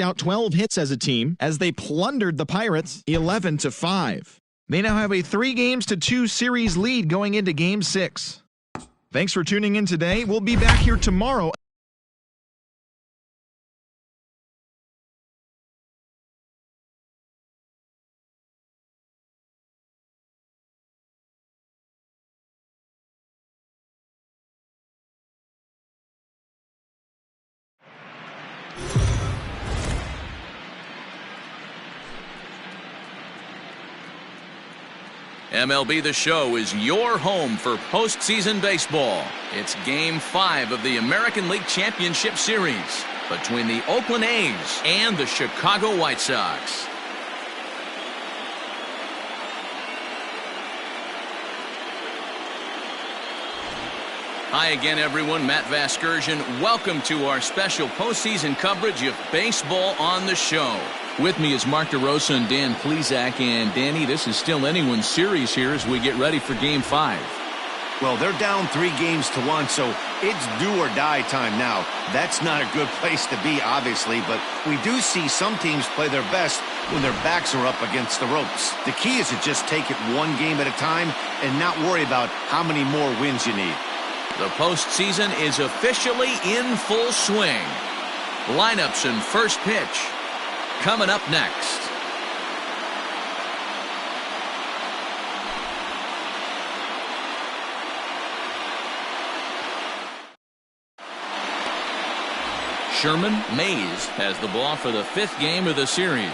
out 12 hits as a team as they plundered the Pirates 11-5. They now have a 3-2 series lead going into Game 6. Thanks for tuning in today. We'll be back here tomorrow. MLB The Show is your home for postseason baseball. It's Game 5 of the American League Championship Series between the Oakland A's and the Chicago White Sox. Hi again, everyone. Matt Vasgersian. Welcome to our special postseason coverage of baseball on the show. With me is Mark DeRosa and Dan Plesac. And Danny, this is still anyone's series here as we get ready for Game 5. Well, they're down 3-1, so it's do or die time now. That's not a good place to be, obviously, but we do see some teams play their best when their backs are up against the ropes. The key is to just take it one game at a time and not worry about how many more wins you need. The postseason is officially in full swing. Lineups and first pitch coming up next. Sherman Mays has the ball for the 5th game of the series.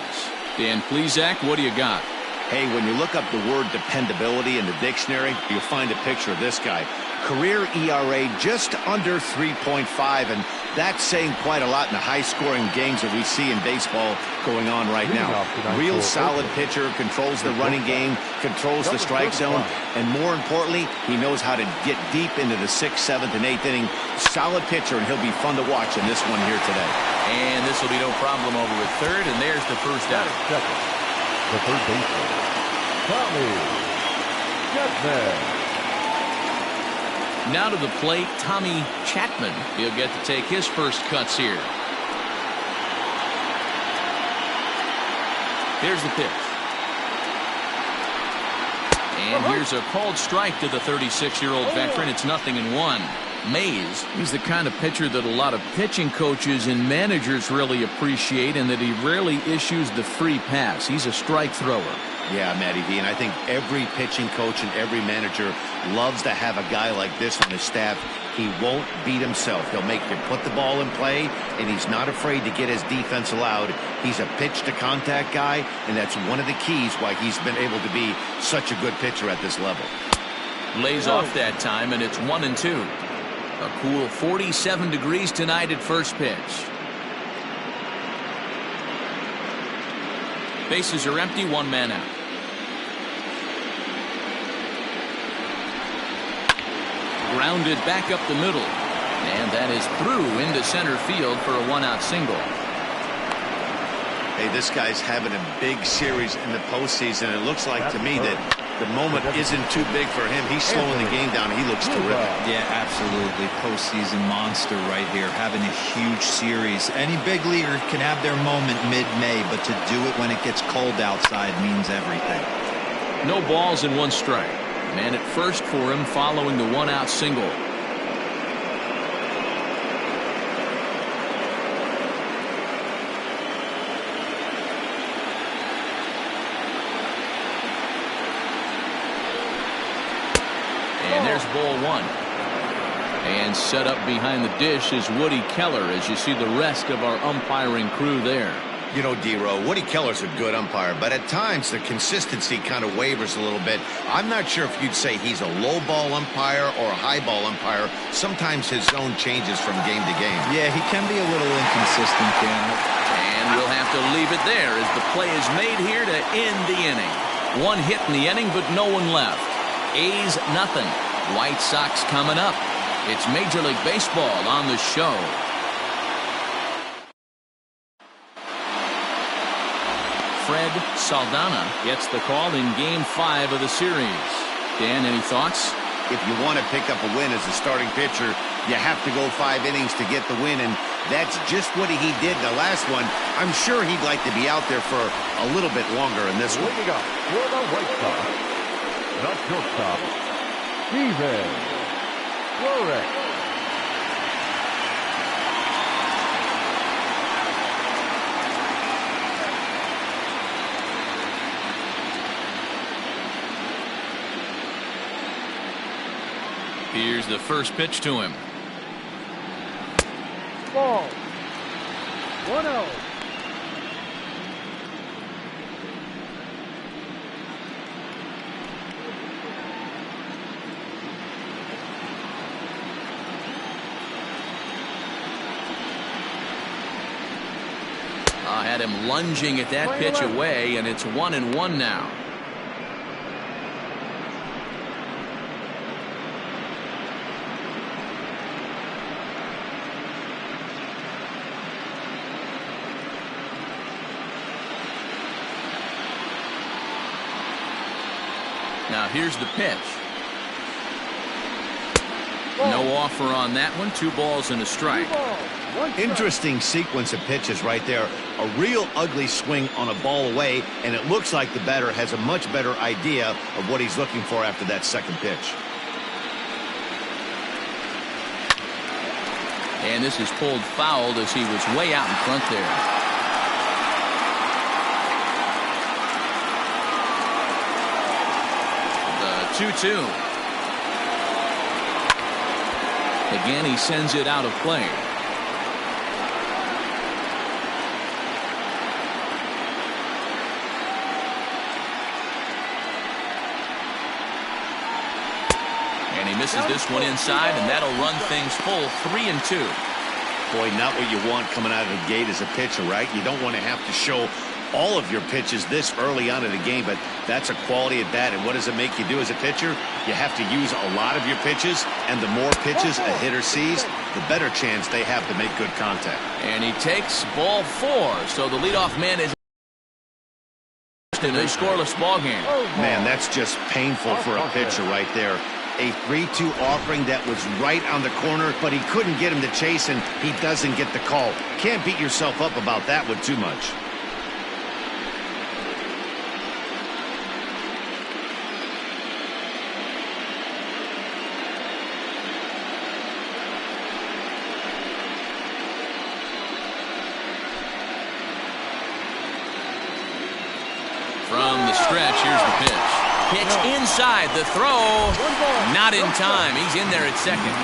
Dan Plesac, what do you got? Hey, when you look up the word dependability in the dictionary, you'll find a picture of this guy. Career ERA just under 3.5, and that's saying quite a lot in the high-scoring games that we see in baseball going on right now. Real solid pitcher, controls the running game, controls the strike zone, and more importantly, he knows how to get deep into the 6th, 7th, and 8th inning. Solid pitcher, and he'll be fun to watch in this one here today. And this will be no problem over at third, and there's the first out. The third baseman, Chapman. Now to the plate, Tommy Chapman. He'll get to take his first cuts here. Here's the pitch. And here's a called strike to the 36-year-old veteran. It's 0-1. Mays, he's the kind of pitcher that a lot of pitching coaches and managers really appreciate, and that he rarely issues the free pass. He's a strike thrower. Yeah, Matty V, and I think every pitching coach and every manager loves to have a guy like this on his staff. He won't beat himself. He'll make you put the ball in play, and he's not afraid to get his defense allowed. He's a pitch-to-contact guy, and that's one of the keys why he's been able to be such a good pitcher at this level. Lays off that time, and it's 1-2. A cool 47 degrees tonight at first pitch. Bases are empty, 1 man out. Grounded back up the middle. And that is through into center field for a 1-out single. Hey, this guy's having a big series in the postseason. It looks like to me that the moment isn't too big for him. He's slowing the game down. He looks terrific. Yeah, absolutely. Postseason monster right here, having a huge series. Any big leaguer can have their moment mid-May, but to do it when it gets cold outside means everything. No balls and 1 strike. Man at first for him following the 1-out single. And there's ball 1. And set up behind the dish is Woody Keller as you see the rest of our umpiring crew there. You know, D-Row, Woody Keller's a good umpire, but at times the consistency kind of wavers a little bit. I'm not sure if you'd say he's a low ball umpire or a high ball umpire. Sometimes his zone changes from game to game. Yeah, he can be a little inconsistent, Dan. And we'll have to leave it there as the play is made here to end the inning. 1 hit in the inning, but no one left. A's nothing. White Sox coming up. It's Major League Baseball on the show. Fred Saldana gets the call in Game 5 of the series. Dan, any thoughts? If you want to pick up a win as a starting pitcher, you have to go 5 innings to get the win, and That's just what he did in the last one. I'm sure he'd like to be out there for a little bit longer in this one. Leading up for the White Sox, the shortstop, Burris. Here's the first pitch to him. Ball. 1-0. Had him lunging at that pitch away, and it's 1-1 now. Now here's the pitch. No offer on that one. 2 balls and a strike. Interesting sequence of pitches right there. A real ugly swing on a ball away, and it looks like the batter has a much better idea of what he's looking for after that second pitch. And this is pulled fouled as he was way out in front there. The 2-2. Again, he sends it out of play. And he misses this one inside, and that'll run things full 3-2. Boy, not what you want coming out of the gate as a pitcher, right? You don't want to have to show all of your pitches this early on in the game, but that's a quality at bat. And what does it make you do as a pitcher? You have to use a lot of your pitches, and the more pitches a hitter sees, the better chance they have to make good contact. And he takes ball 4, so the leadoff man is in a scoreless ball game. Man, that's just painful for a pitcher right there. A 3-2 offering that was right on the corner, but he couldn't get him to chase, and he doesn't get the call. Can't beat yourself up about that one too much. From the stretch, here's the pitch. Pitch inside, the throw. Not in time. He's in there at second.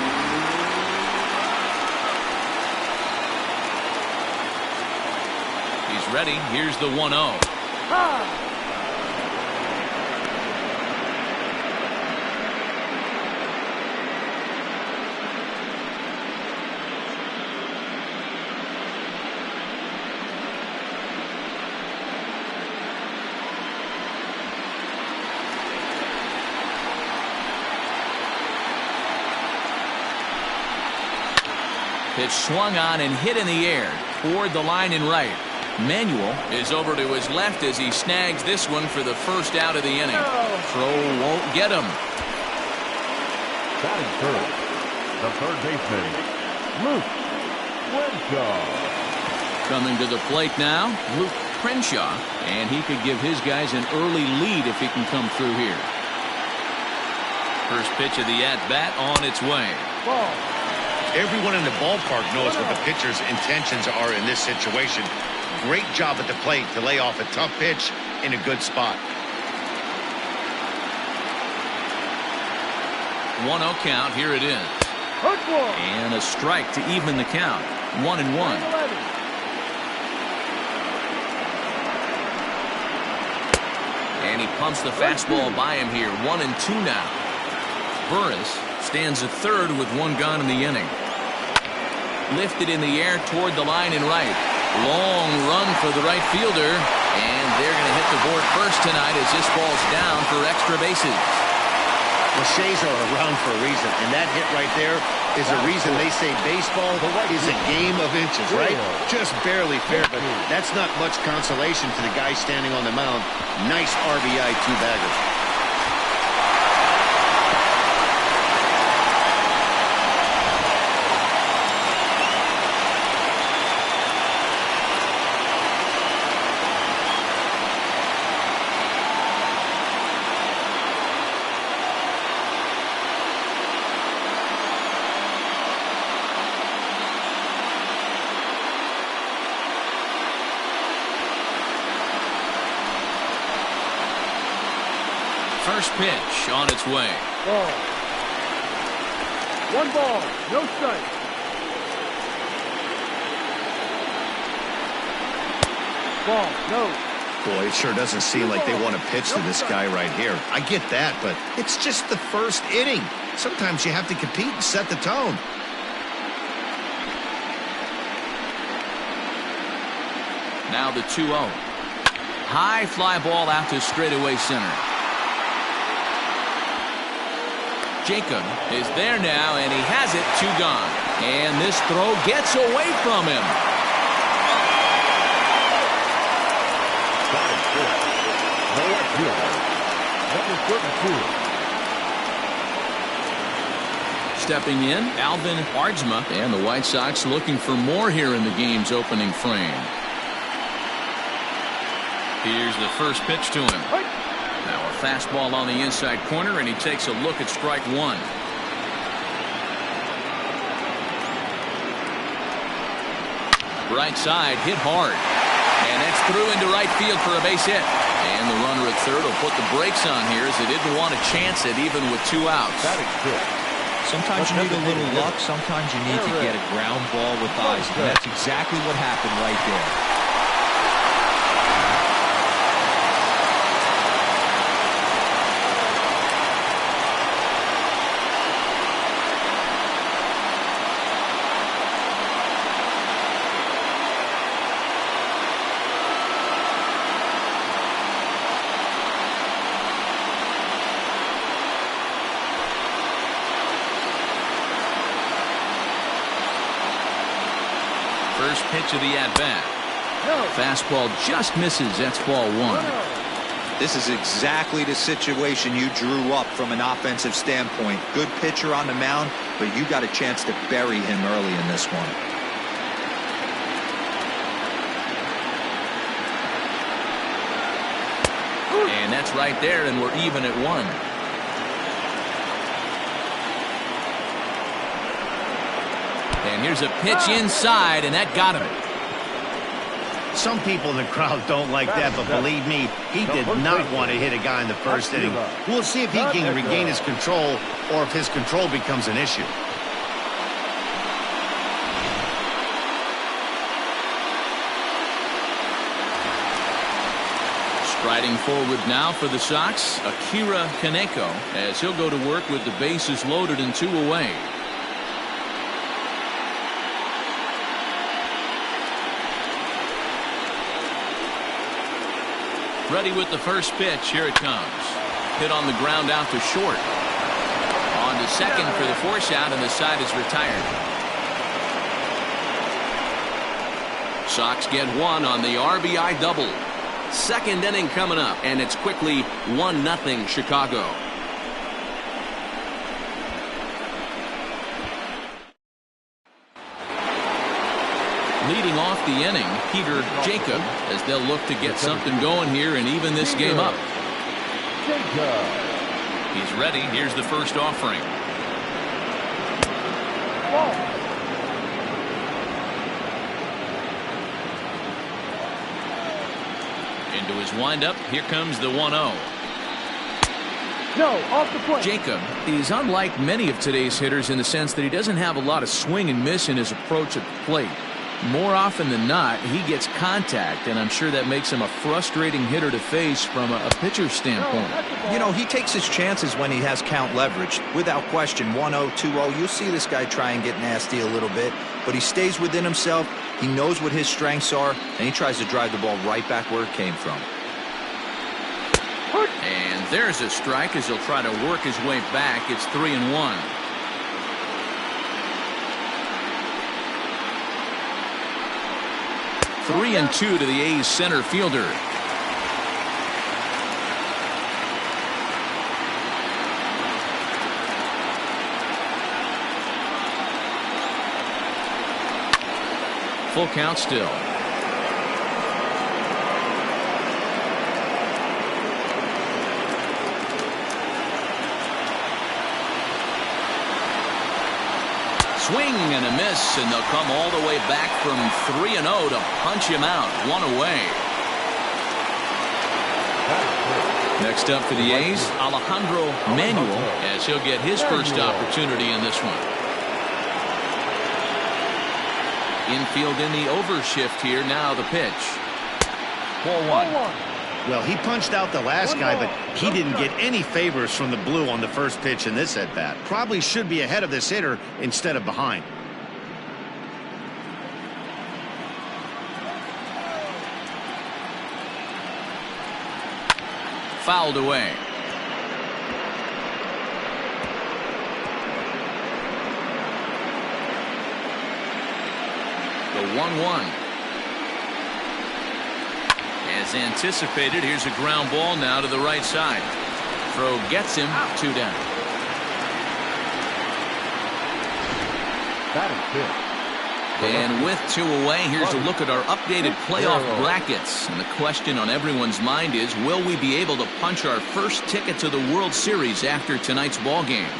He's ready. Here's the 1-0. Pitch swung on and hit in the air toward the line and right. Manuel is over to his left as he snags this one for the first out of the inning. Throw won't get him. Batting first, the third baseman, Luke Crenshaw. Coming to the plate now, Luke Crenshaw, and he could give his guys an early lead if he can come through here. First pitch of the at-bat on its way. Ball. Everyone in the ballpark knows what the pitcher's intentions are in this situation. Great job at the plate to lay off a tough pitch in a good spot. 1-0 count. Here it is. And a strike to even the count. 1-1. And he pumps the fastball by him here. 1-2 now. Burris stands at third with 1 gone in the inning. Lifted in the air toward the line and right. Long run for the right fielder. And they're going to hit the board first tonight as this ball's down for extra bases. The Shays are around for a reason, and that hit right there is a reason they say baseball is a game of inches, right? Just barely fair, but that's not much consolation to the guy standing on the mound. Nice RBI 2-bagger. First pitch on its way. Ball. 1 ball, no strike. Ball, no. Boy, it sure doesn't seem like they want to pitch to this guy right here. I get that, but it's just the first inning. Sometimes you have to compete and set the tone. Now the 2-0. High fly ball out to straightaway center. Jacob is there now, and he has it. 2 gone. And this throw gets away from him. Stepping in, Alvin Ardsma, and the White Sox looking for more here in the game's opening frame. Here's the first pitch to him. Now a fastball on the inside corner, and he takes a look at strike 1. Right side, hit hard. And that's through into right field for a base hit. And the runner at third will put the brakes on here as they didn't want to chance it even with 2 outs. That is good. Sometimes you need a little luck. Sometimes you need to get a ground ball with eyes. And that's exactly what happened right there. First pitch of the at-bat. Fastball just misses. That's ball 1. This is exactly the situation you drew up from an offensive standpoint. Good pitcher on the mound, but you got a chance to bury him early in this one. And that's right there, and we're even at 1. And here's a pitch inside, and that got him. Some people in the crowd don't like that, but believe me, he did not want to hit a guy in the first inning. We'll see if he can regain his control or if his control becomes an issue. Striding forward now for the Sox, Akira Kaneko, as he'll go to work with the bases loaded and 2 away. Ready with the first pitch. Here it comes. Hit on the ground out to short. On to second for the force out, and the side is retired. Sox get 1 on the RBI double. Second inning coming up, and it's quickly 1-0 Chicago. Leading off the inning, Peter Jacob, as they'll look to get something going here and even this game up. He's ready. Here's the first offering. Into his windup. Here comes the 1-0. No, off the plate. Jacob is unlike many of today's hitters in the sense that he doesn't have a lot of swing and miss in his approach at the plate. More often than not, he gets contact, and I'm sure that makes him a frustrating hitter to face from a pitcher's standpoint. You know, he takes his chances when he has count leverage. Without question, 1-0, 2-0, you'll see this guy try and get nasty a little bit, but he stays within himself. He knows what his strengths are, and he tries to drive the ball right back where it came from. And there's a strike as he'll try to work his way back. It's 3-1. Three and 2 to the A's center fielder. Full count still. Swing and a miss, and they'll come all the way back from 3-0 to punch him out. 1 away. Next up for the A's, Alejandro Manuel, as he'll get his first opportunity in this one. Infield in the overshift here. Now the pitch. Ball one. Well, he punched out the last guy, but he didn't get any favors from the blue on the first pitch in this at-bat. Probably should be ahead of this hitter instead of behind. Fouled away. The 1-1. As anticipated, here's a ground ball now to the right side. Throw gets him, 2 down. That is good. And with 2 away, here's a look at our updated playoff brackets. And the question on everyone's mind is, will we be able to punch our first ticket to the World Series after tonight's ball game?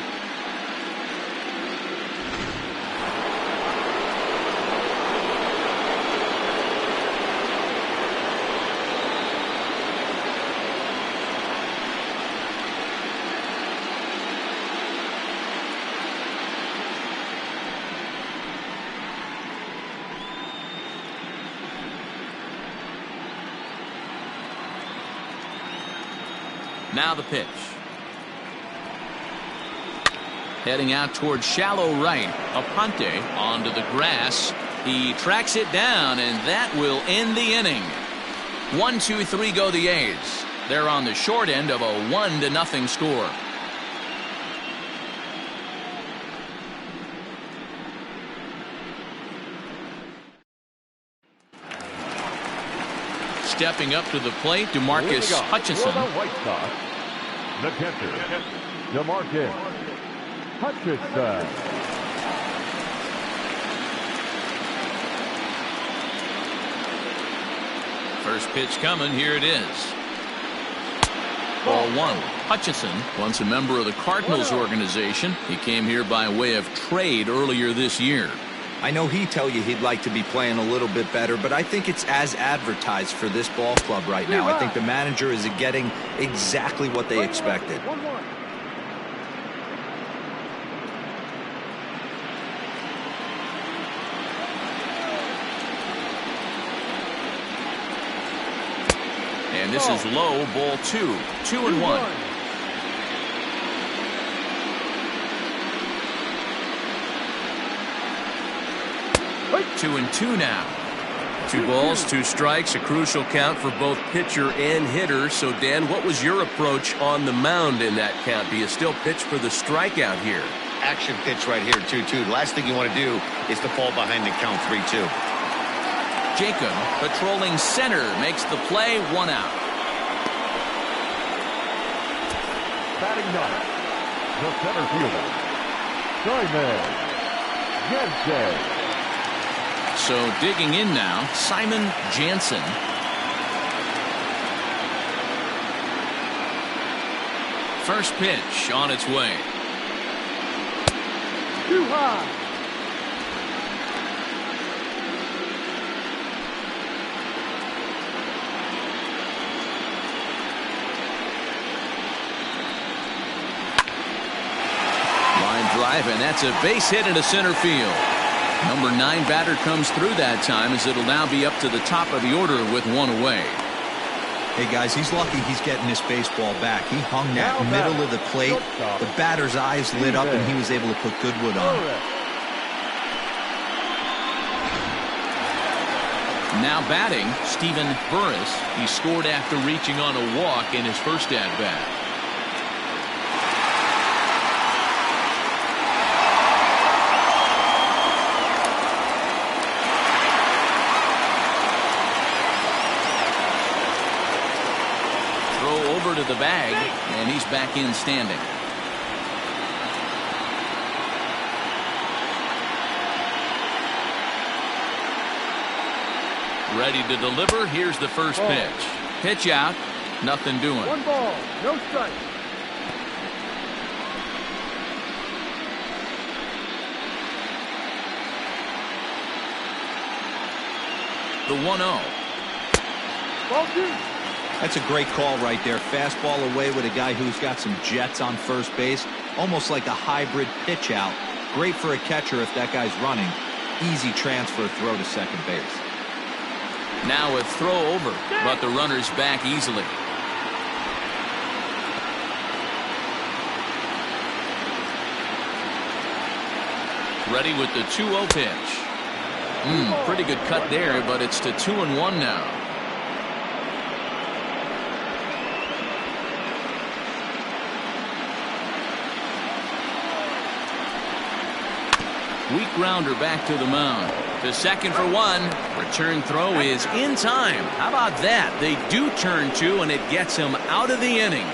Now the pitch. Heading out towards shallow right. Aponte onto the grass. He tracks it down, and that will end the inning. 1-2-3 go the A's. They're on the short end of a 1-0 score. Stepping up to the plate, DeMarcus Hutchinson. For the White Sox, the catcher, DeMarcus Hutchinson. First pitch coming. Here it is. Ball 1. Hutchinson, once a member of the Cardinals organization. He came here by way of trade earlier this year. I know he'd tell you he'd like to be playing a little bit better, but I think it's as advertised for this ball club right now. I think the manager is getting exactly what they expected. And this is low, ball 2. 2-1. 2-2 now. 2 balls, 2 strikes, a crucial count for both pitcher and hitter. So, Dan, what was your approach on the mound in that count? Do you still pitch for the strikeout here? Action pitch right here, 2-2. The last thing you want to do is to fall behind the count, 3-2. Jacob, patrolling center, makes the play, 1 out. Batting ninth, the center fielder, Simon Jansen. So digging in now, Simon Jansen. First pitch on its way. Too high. Line drive, and that's a base hit into center field. Number 9 batter comes through that time, as it'll now be up to the top of the order with 1 away. Hey, guys, he's lucky he's getting this baseball back. He hung that middle of the plate. The batter's eyes lit up, and he was able to put good wood on it. Now batting, Stephen Burris. He scored after reaching on a walk in his first at-bat. Over to the bag, and he's back in standing. Ready to deliver. Here's the first pitch. Pitch out. Nothing doing. 1 ball, no strike. The 1-0. Ball 2. That's a great call right there. Fastball away with a guy who's got some jets on first base. Almost like a hybrid pitch out. Great for a catcher if that guy's running. Easy transfer throw to second base. Now a throw over, but the runner's back easily. Ready with the 2-0 pitch. Pretty good cut there, but it's to 2-1 now. Weak grounder back to the mound. To second for one. Return throw is in time. How about that? They do turn two, and it gets him out of the inning.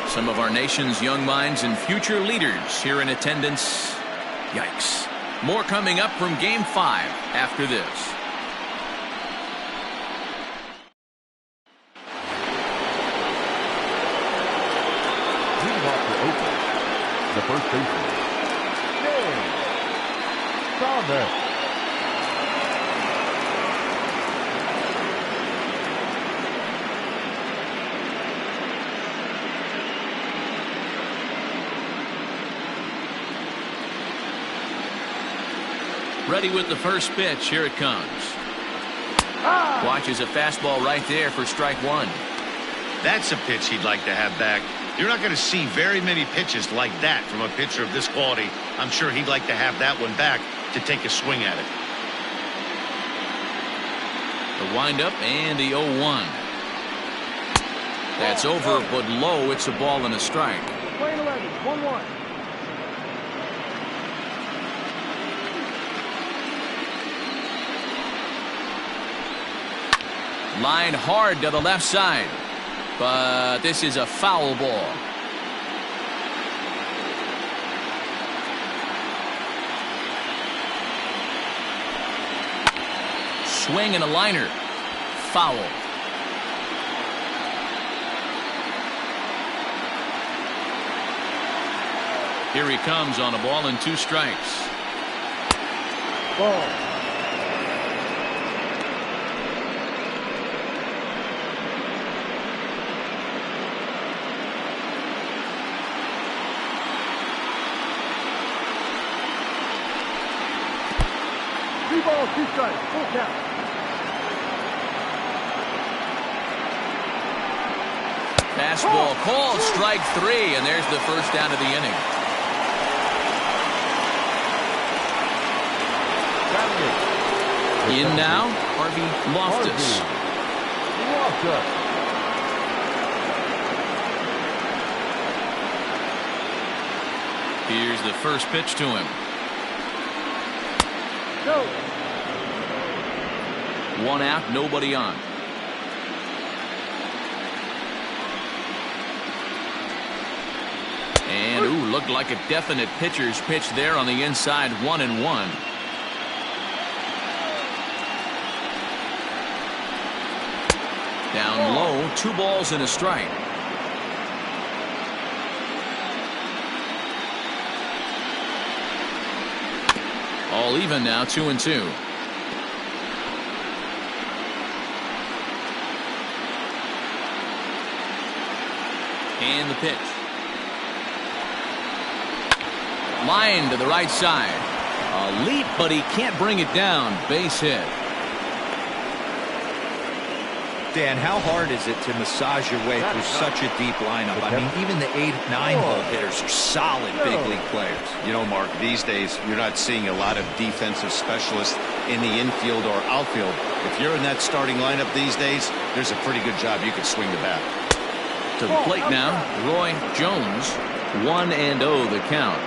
Some of our nation's young minds and future leaders here in attendance. Yikes. More coming up from Game 5 after this. Leading off for Oakland, the first baseman, Chapman. Ready with the first pitch. Here it comes. Watches a fastball right there for strike one. That's a pitch he'd like to have back. You're not going to see very many pitches like that from a pitcher of this quality. I'm sure he'd like to have that one back to take a swing at it. The windup and the 0-1. That's over, but low. It's a ball and a strike. Play 11, 1-1. Line hard to the left side, but this is a foul ball. Swing and a liner. Foul. Here he comes on a ball and 2 strikes. Ball. Ball, 2 strikes, full count. Fastball called, strike 3, and there's the first out of the inning. In now, Harvey Loftus. Here's the first pitch to him. Go. 1 out, nobody on. And ooh, looked like a definite pitcher's pitch there on the inside. 1-1. Down low, 2 balls and a strike. All even now, 2-2. And the pitch. Line to the right side. A leap, but he can't bring it down. Base hit. Dan, how hard is it to massage your way through such a deep lineup? I mean, even the 8, 9-hole hitters are solid big league players. You know, Mark, these days you're not seeing a lot of defensive specialists in the infield or outfield. If you're in that starting lineup these days, there's a pretty good job you could swing the bat. To the plate now, Roy Jones. 1-0 the count.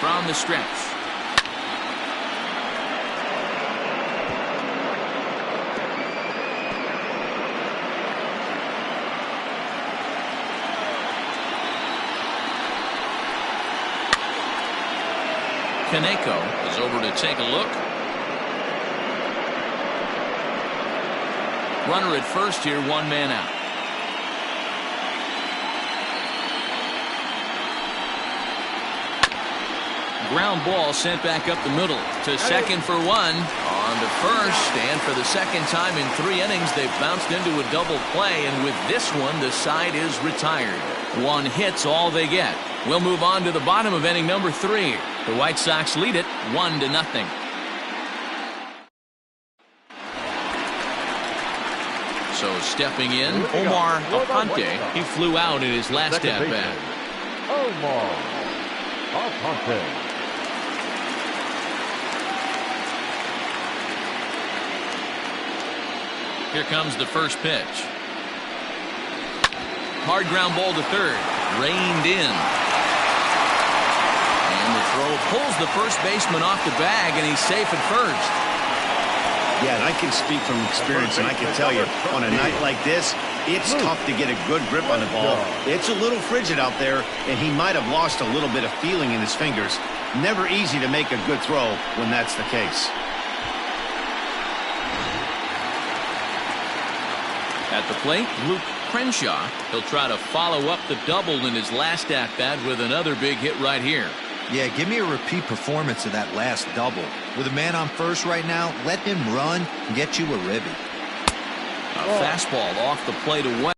From the stretch. Kaneko is over to take a look. Runner at first here, 1 man out. ground ball sent back up the middle. To second for one. On to first. And for the second time in 3 innings, they've bounced into a double play. And with this one, the side is retired. 1 hit's all they get. We'll move on to the bottom of inning number 3. The White Sox lead it 1-0. So stepping in, Omar Aponte. He flew out in his last at-bat. Omar Aponte. Here comes the first pitch. Hard ground ball to third. Reined in. And the throw pulls the first baseman off the bag, and he's safe at first. Yeah, and I can speak from experience, and I can tell you, on a night like this, it's tough to get a good grip on the ball. It's a little frigid out there, and he might have lost a little bit of feeling in his fingers. Never easy to make a good throw when that's the case. At the plate, Luke Crenshaw. He'll try to follow up the double in his last at-bat with another big hit right here. Yeah, give me a repeat performance of that last double. With a man on first right now, let him run and get you a ribby. A fastball off the plate away.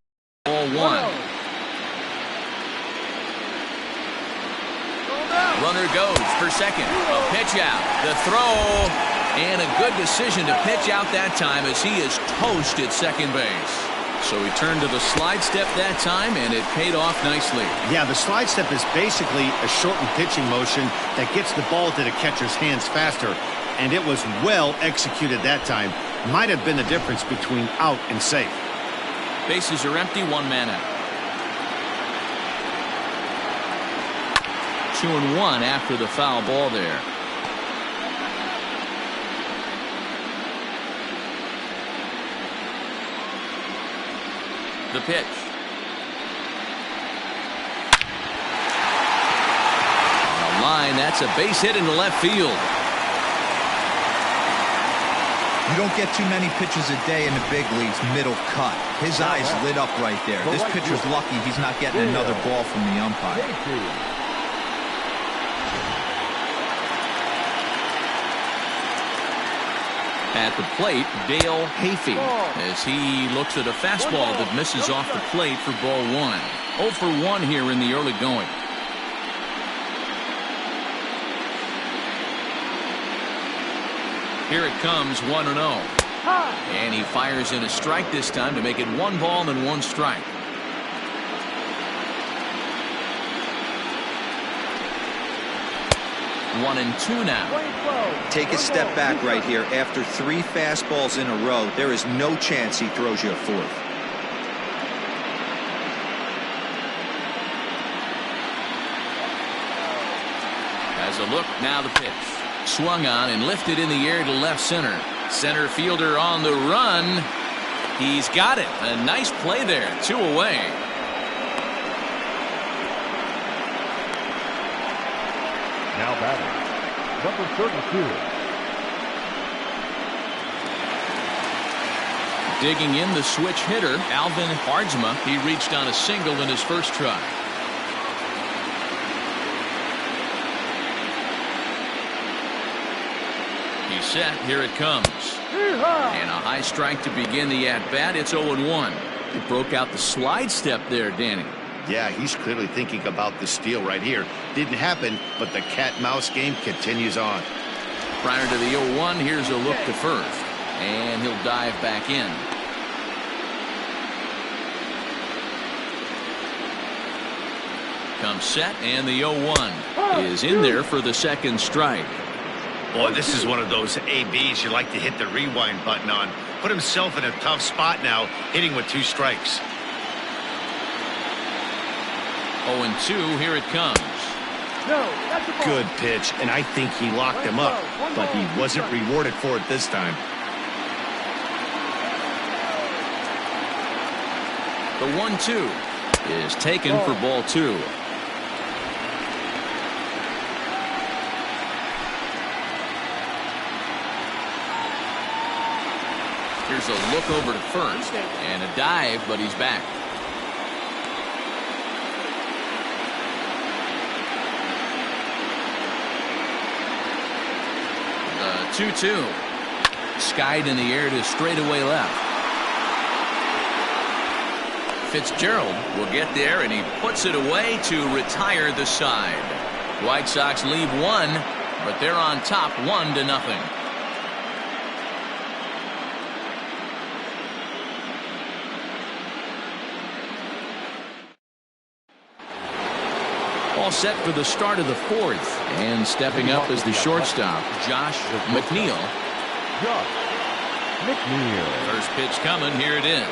Ball 1. Runner goes for second. A pitch out. The throw. And a good decision to pitch out that time as he is toast at second base. So he turned to the slide step that time, and it paid off nicely. Yeah, the slide step is basically a shortened pitching motion that gets the ball to the catcher's hands faster. And it was well executed that time. Might have been the difference between out and safe. Bases are empty, 1 man out. 2-1 after the foul ball there. The pitch. On the line, that's a base hit into left field. You don't get too many pitches a day in the big leagues middle cut. His eyes lit up right there. This pitcher's lucky he's not getting another ball from the umpire. At the plate, Dale Hayfie, as he looks at a fastball that misses off the plate for ball 1. 0 for 1 here in the early going. Here it comes, 1-0. And he fires in a strike this time to make it 1 ball and 1 strike. One and 2 now. Take a step back right here. After 3 fastballs in a row, there is no chance he throws you a 4th. As a look, now the pitch. Swung on and lifted in the air to left center. Center fielder on the run. He's got it. A nice play there. 2 away. Now batting, number 32. Digging in the switch hitter, Alvin Hardsma. He reached on a single in his first try. He's set. Here it comes. And a high strike to begin the at-bat. It's 0-1. He broke out the slide step there, Danny. Yeah, he's clearly thinking about the steal right here. Didn't happen, but the cat-mouse game continues on. Prior to the 0-1, here's a look to first. And he'll dive back in. Comes set, and the 0-1 is in there for the second strike. Boy, this is one of those ABs you like to hit the rewind button on. Put himself in a tough spot now, hitting with 2 strikes. 0-2, here it comes. Good pitch, and I think he locked him up, but he wasn't rewarded for it this time. The 1-2 is taken for ball 2. Here's a look over to first and a dive, but he's back. 2-2. Skied in the air to straightaway left. Fitzgerald will get there, and he puts it away to retire the side. White Sox leave one, but they're on top 1-0. All set for the start of the fourth, and stepping up as the shortstop, Josh McNeil. First pitch coming. Here it is.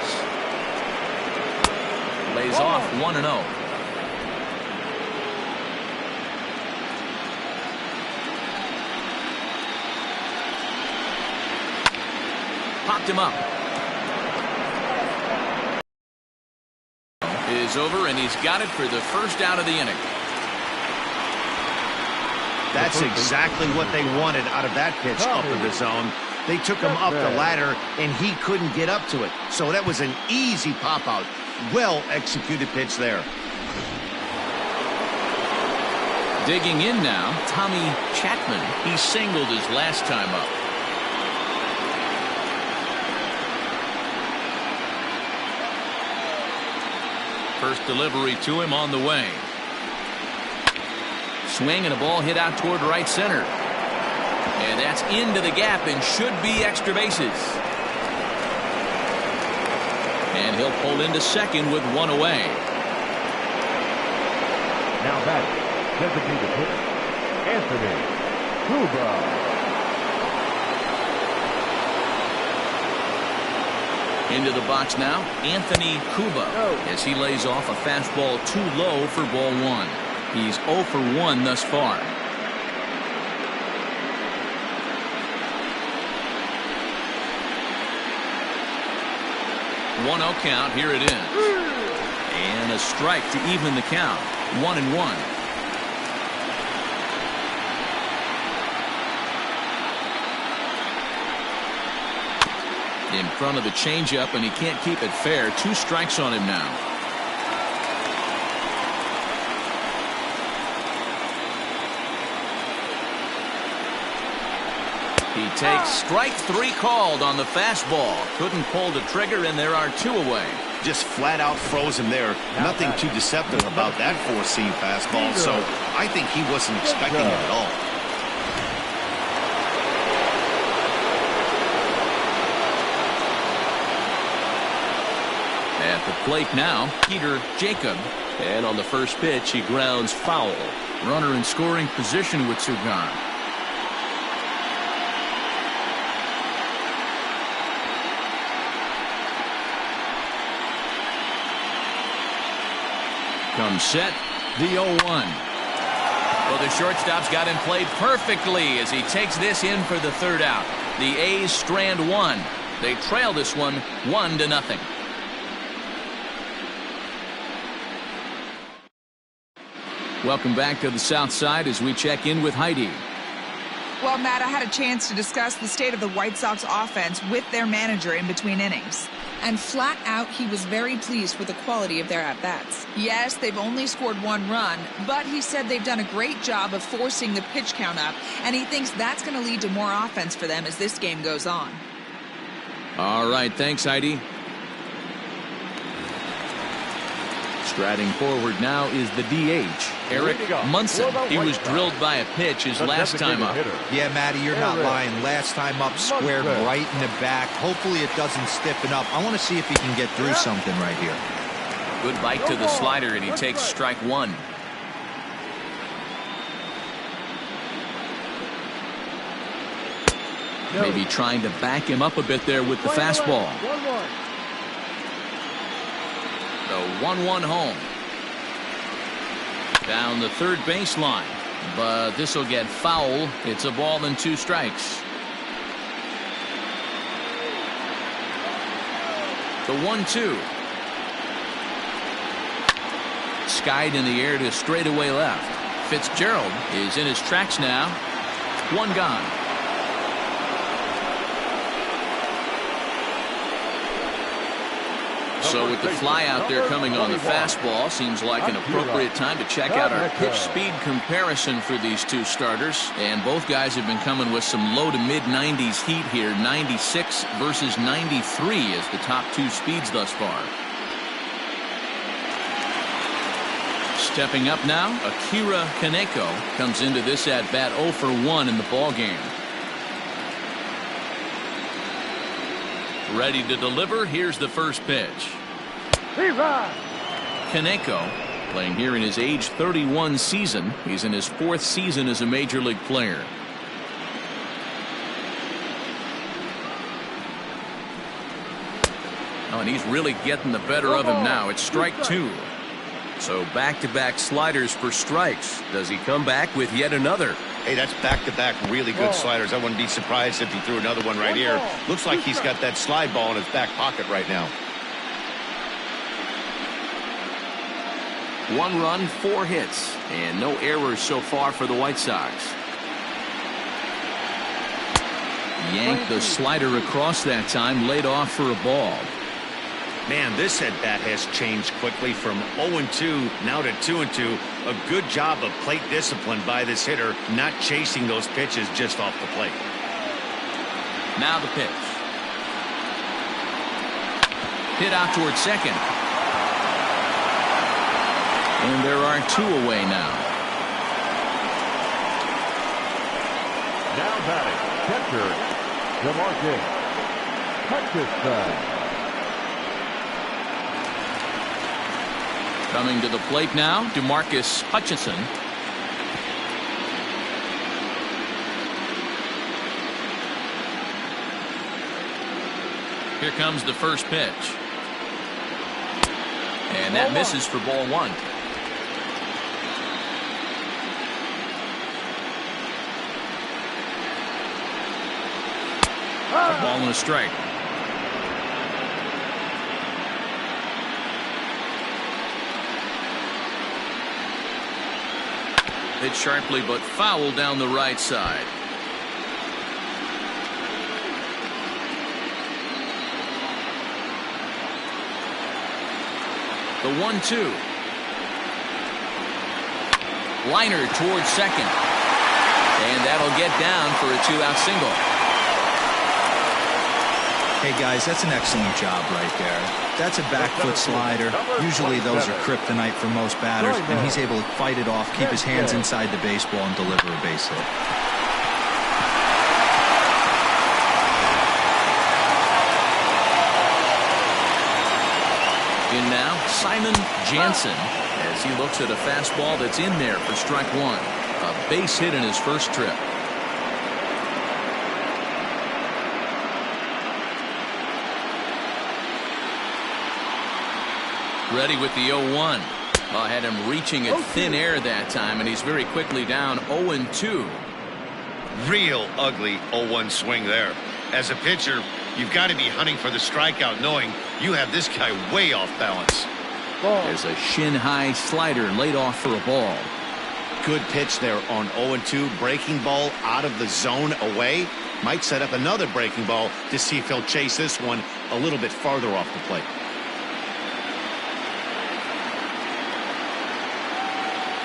Lays off 1-0. Popped him up. Is over, and he's got it for the first out of the inning. That's exactly what they wanted out of that pitch up in the zone. They took him up the ladder, and he couldn't get up to it. So that was an easy pop-out. Well-executed pitch there. Digging in now, Tommy Chapman. He singled his last time up. First delivery to him on the way. Swing and a ball hit out toward right center. And that's into the gap and should be extra bases. And he'll pull into second with one away. Now batting, designated hitter, Anthony Cuba. Into the box now, Anthony Cuba, as he lays off a fastball too low for ball one. He's 0 for 1 thus far. One 0 count. Here it is. And a strike to even the count. 1-1. In front of the changeup, and he can't keep it fair. 2 strikes on him now. He takes strike 3 called on the fastball. Couldn't pull the trigger, and there are 2 away. Just flat out froze him there. Nothing too deceptive about that 4-seam fastball, so I think he wasn't expecting it at all. At the plate now, Peter Jacob. And on the first pitch, he grounds foul. Runner in scoring position with 2 gone. Comes set, the 0-1. Well, the shortstop's got him played perfectly as he takes this in for the 3rd out. The A's strand 1. They trail this one 1-0. Welcome back to the South Side as we check in with Heidi. Well, Matt, I had a chance to discuss the state of the White Sox offense with their manager in between innings. And flat out, he was very pleased with the quality of their at-bats. Yes, they've only scored 1 run, but he said they've done a great job of forcing the pitch count up, and he thinks that's going to lead to more offense for them as this game goes on. All right, thanks, Heidi. Striding forward now is the DH, Eric Munson. He was drilled by a pitch his last time up. Yeah, Matty, you're not lying. Last time up, squared right in the back. Hopefully it doesn't stiffen up. I want to see if he can get through something right here. Good bite to the slider, and he takes strike 1. Maybe trying to back him up a bit there with the fastball. The 1-1 home. Down the third baseline, but this will get foul. It's a ball and 2 strikes. The 1-2. Skied in the air to straightaway left. Fitzgerald is in his tracks now. 1 gone. So with the fly out there coming on the fastball, seems like an appropriate time to check out our pitch speed comparison for these two starters. And both guys have been coming with some low to mid 90s heat here. 96 versus 93 as the top two speeds thus far. Stepping up now, Akira Kaneko comes into this at bat 0 for 1 in the ball game. Ready to deliver. Here's the first pitch. Kaneko playing here in his age 31 season. He's in his 4th season as a major league player. Oh, and he's really getting the better of him now. It's strike 2. So back-to-back sliders for strikes. Does he come back with yet another? Hey, that's back-to-back really good sliders. I wouldn't be surprised if he threw another one right here. Looks like he's got that slide ball in his back pocket right now. 1 run, 4 hits, and no errors so far for the White Sox. Yanked the slider across that time, laid off for a ball. Man, this at-bat has changed quickly from 0-2 now to 2-2. A good job of plate discipline by this hitter, not chasing those pitches just off the plate. Now the pitch. Hit out towards second. And there are 2 away now. Now batting, catcher, DeMarcus Hutchinson. Coming to the plate now, DeMarcus Hutchinson. Here comes the first pitch. And that misses for ball 1. A ball and a strike. Hit sharply but foul down the right side. The 1-2. Liner towards second. And that'll get down for a 2-out single. Hey guys, that's an excellent job right there. That's a back foot slider. Usually those are kryptonite for most batters, and he's able to fight it off, keep his hands inside the baseball, and deliver a base hit. In now, Simon Jansen, as he looks at a fastball that's in there for strike 1. A base hit in his first trip. Ready with the 0-1. I had him reaching at thin air that time, and he's very quickly down 0-2. Real ugly 0-1 swing there. As a pitcher, you've got to be hunting for the strikeout, knowing you have this guy way off balance. There's a shin-high slider laid off for a ball. Good pitch there on 0-2. Breaking ball out of the zone away. Might set up another breaking ball to see if he'll chase this one a little bit farther off the plate.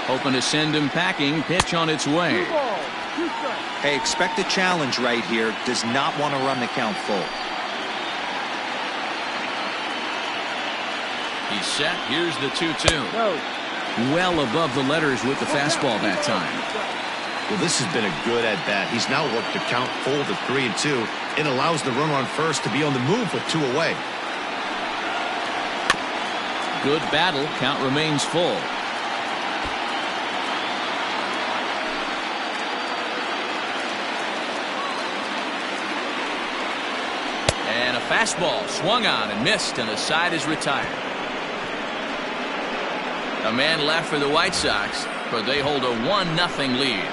Hoping to send him packing. Pitch on its way. Hey, expect a challenge right here. Does not want to run the count full. He's set. Here's the 2-2. Well above the letters with the fastball that time. Well, this has been a good at-bat. He's now worked the count full to 3-2. It allows the runner on first to be on the move with 2 away. Good battle. Count remains full. And a fastball swung on and missed, and the side is retired. A man left for the White Sox, but they hold a 1-0 lead.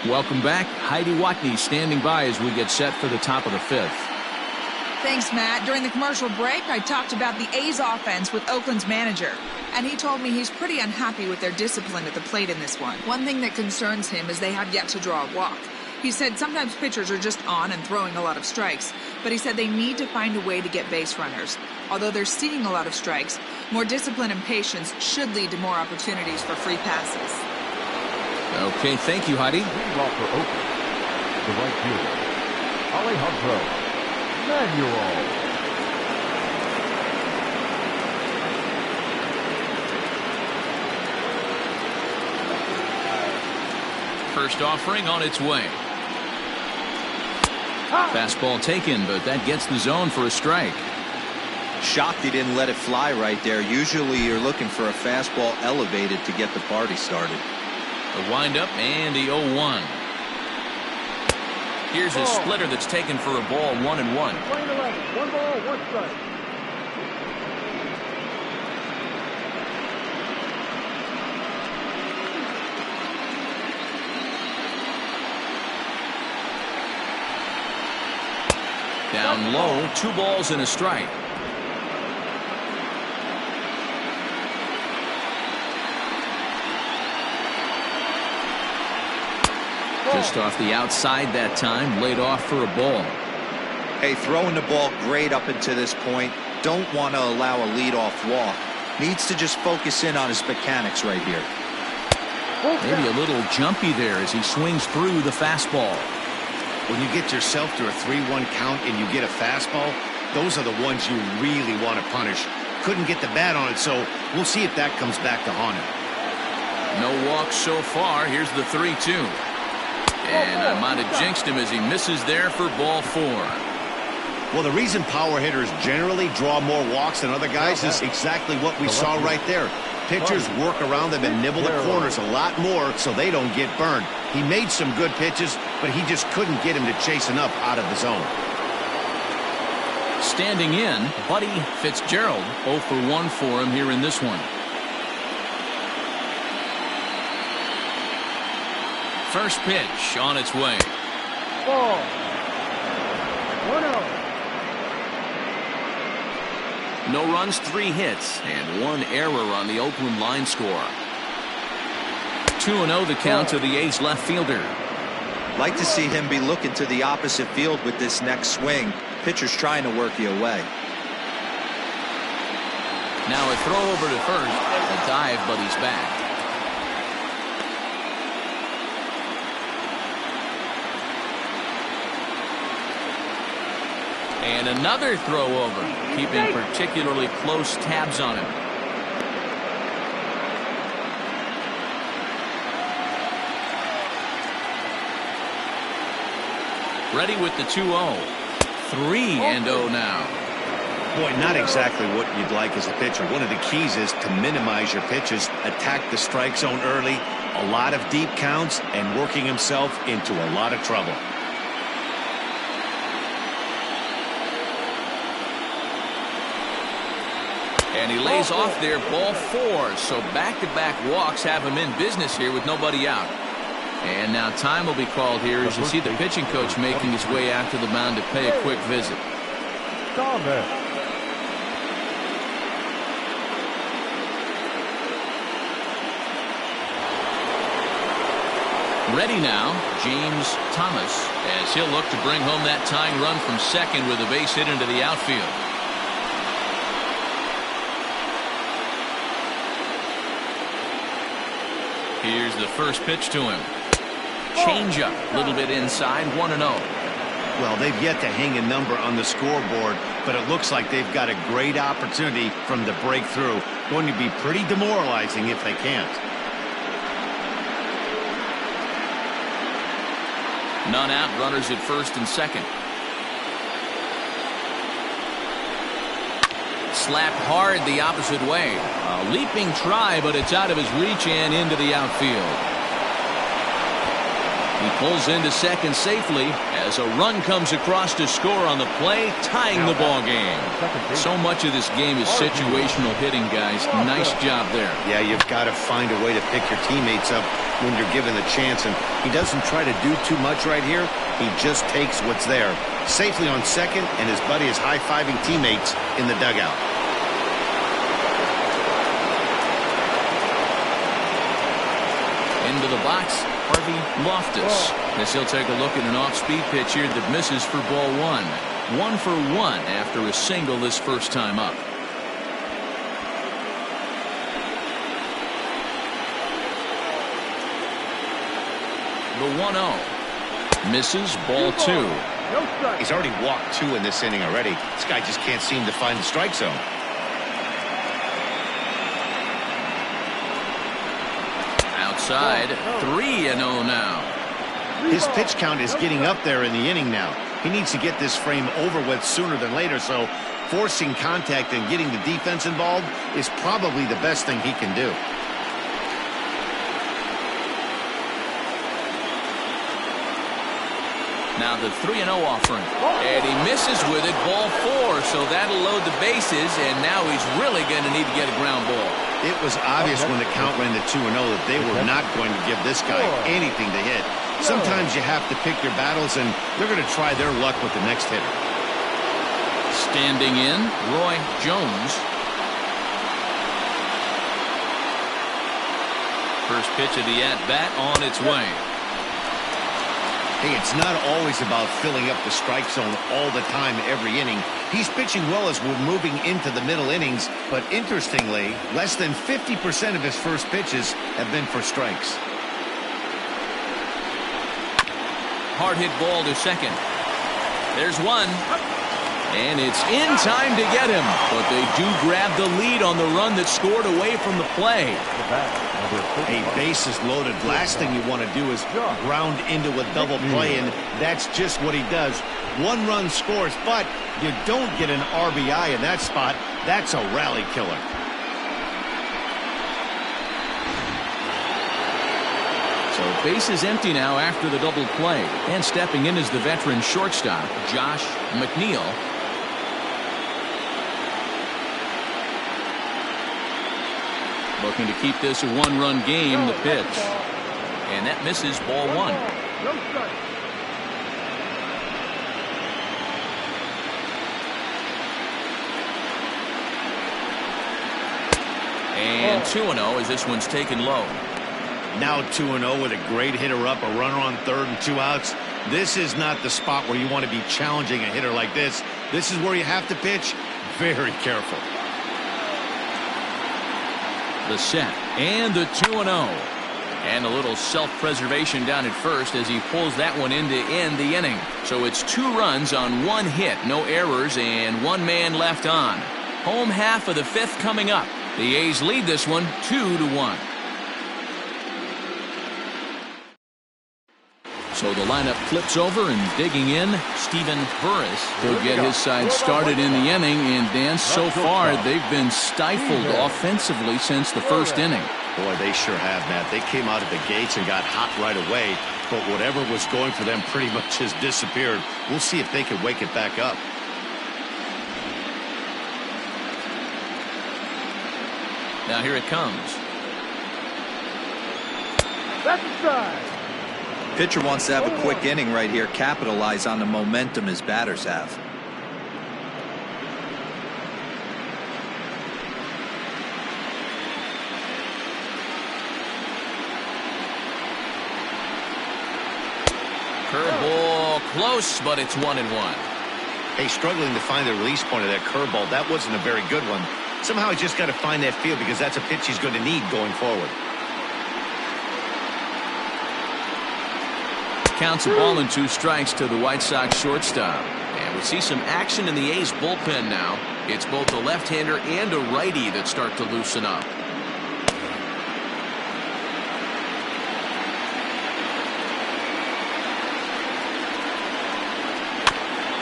Welcome back. Heidi Watney standing by as we get set for the top of the 5th. Thanks, Matt. During the commercial break, I talked about the A's offense with Oakland's manager, and he told me he's pretty unhappy with their discipline at the plate in this one. One thing that concerns him is they have yet to draw a walk. He said sometimes pitchers are just on and throwing a lot of strikes, but he said they need to find a way to get base runners. Although they're seeing a lot of strikes, more discipline and patience should lead to more opportunities for free passes. Okay, thank you, Heidi. Leadoff for Oakland, the right fielder, Alejandro Manuel. First offering on its way. Fastball taken, but that gets the zone for a strike. Shocked he didn't let it fly right there. Usually you're looking for a fastball elevated to get the party started. The windup and the 0-1. Here's a splitter that's taken for a ball, 1-1. Playing 11, 1 ball, 1 strike. Down low, 2 balls and a strike. Just off the outside that time, laid off for a ball. Hey, throwing the ball great up until this point. Don't want to allow a leadoff walk. Needs to just focus in on his mechanics right here. Maybe a little jumpy there as he swings through the fastball. When you get yourself to a 3-1 count and you get a fastball, those are the ones you really want to punish. Couldn't get the bat on it, so we'll see if that comes back to haunt him. No walks so far. Here's the 3-2. And I might have jinxed him as he misses there for ball 4. Well, the reason power hitters generally draw more walks than other guys is exactly what we saw right there. Pitchers work around them and nibble the corners a lot more so they don't get burned. He made some good pitches, but he just couldn't get him to chase enough out of the zone. Standing in, Buddy Fitzgerald, 0 for 1 for him here in this one. First pitch on its way. Ball. 1-0. No runs, 3 hits, and 1 error on the Oakland line score. 2-0 the count to the A's left fielder. Like to see him be looking to the opposite field with this next swing. Pitcher's trying to work you away. Now a throw over to first. A dive, but he's back. And another throw over, keeping particularly close tabs on him. Ready with the 2-0. 3-0 now. Boy, not exactly what you'd like as a pitcher. One of the keys is to minimize your pitches, attack the strike zone early, a lot of deep counts, and working himself into a lot of trouble. And he lays off there, ball 4. So back-to-back walks have him in business here with nobody out. And now time will be called here as you see the pitching coach making his way out to the mound to pay a quick visit. Ready now, James Thomas, as he'll look to bring home that tying run from second with a base hit into the outfield. Here's the first pitch to him. Changeup, a little bit inside, 1-0. Well, they've yet to hang a number on the scoreboard, but it looks like they've got a great opportunity from the breakthrough. Going to be pretty demoralizing if they can't. None out, runners at first and second. Slapped hard the opposite way. A leaping try, but it's out of his reach and into the outfield. He pulls into second safely as a run comes across to score on the play, tying the ball game. So much of this game is situational hitting, guys. Nice job there. Yeah, you've got to find a way to pick your teammates up when you're given the chance, and he doesn't try to do too much right here. He just takes what's there. Safely on second, and his buddy is high-fiving teammates in the dugout. Into the box, Harvey Loftus. As he'll take a look at an off-speed pitch here that misses for ball one. 1 for 1 after a single this first time up. The 1-0. Misses, ball 2. He's already walked 2 in this inning already. This guy just can't seem to find the strike zone. Outside, 3-0 now. His pitch count is getting up there in the inning now. He needs to get this frame over with sooner than later, so forcing contact and getting the defense involved is probably the best thing he can do. Now the 3-0 offering. And he misses with it, ball 4, so that'll load the bases, and now he's really going to need to get a ground ball. It was obvious when the count ran to 2-0 that they were not going to give this guy anything to hit. Sometimes you have to pick your battles, and they're going to try their luck with the next hitter. Standing in, Roy Jones. First pitch of the at-bat on its way. Hey, it's not always about filling up the strike zone all the time every inning. He's pitching well as we're moving into the middle innings, but interestingly, less than 50% of his first pitches have been for strikes. Hard hit ball to second. There's one. And it's in time to get him. But they do grab the lead on the run that scored away from the play. A bases loaded. Last thing you want to do is ground into a double play, and that's just what he does. 1 run scores, but you don't get an RBI in that spot. That's a rally killer. So base is empty now after the double play. And stepping in is the veteran shortstop, Josh McNeil. Looking to keep this a 1-run game, the pitch. And that misses, ball 1. And 2-0 as this one's taken low. Now 2-0 with a great hitter up, a runner on third and 2 outs. This is not the spot where you want to be challenging a hitter like this. This is where you have to pitch very careful. The set and the 2-0. And a little self-preservation down at first as he pulls that one in to end the inning. So it's 2 runs on 1 hit, no errors, and 1 man left on. Home half of the 5th coming up. The A's lead this one 2-1. So the lineup flips over, and digging in, Stephen Burris will get his side started in the inning. And Dan, so far they've been stifled offensively since the first inning. Boy, they sure have, Matt. They came out of the gates and got hot right away, but whatever was going for them pretty much has disappeared. We'll see if they can wake it back up. Now here it comes. That's a strike. Pitcher wants to have a quick inning right here, capitalize on the momentum his batters have. Curveball close, but it's 1-1. Hey, struggling to find the release point of that curveball. That wasn't a very good one. Somehow he's just got to find that feel, because that's a pitch he's going to need going forward. Counts a ball and 2 strikes to the White Sox shortstop. And we see some action in the A's bullpen now. It's both a left-hander and a righty that start to loosen up.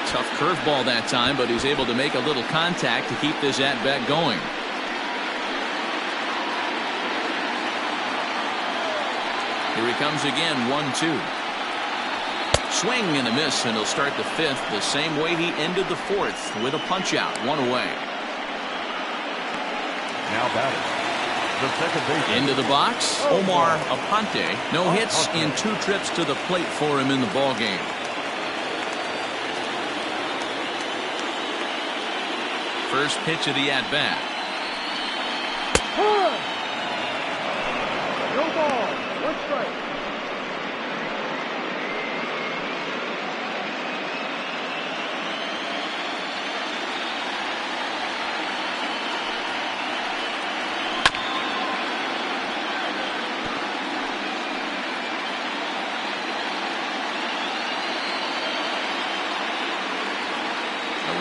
Tough curveball that time, but he's able to make a little contact to keep this at-bat going. Here he comes again, 1-2. Swing and a miss, and he'll start the fifth the same way he ended the fourth, with a punch-out, one away. Now batting, the second baseman. Into the box, Omar Aponte. No hits in 2 trips to the plate for him in the ballgame. First pitch of the at-bat. No ball, 1 strike.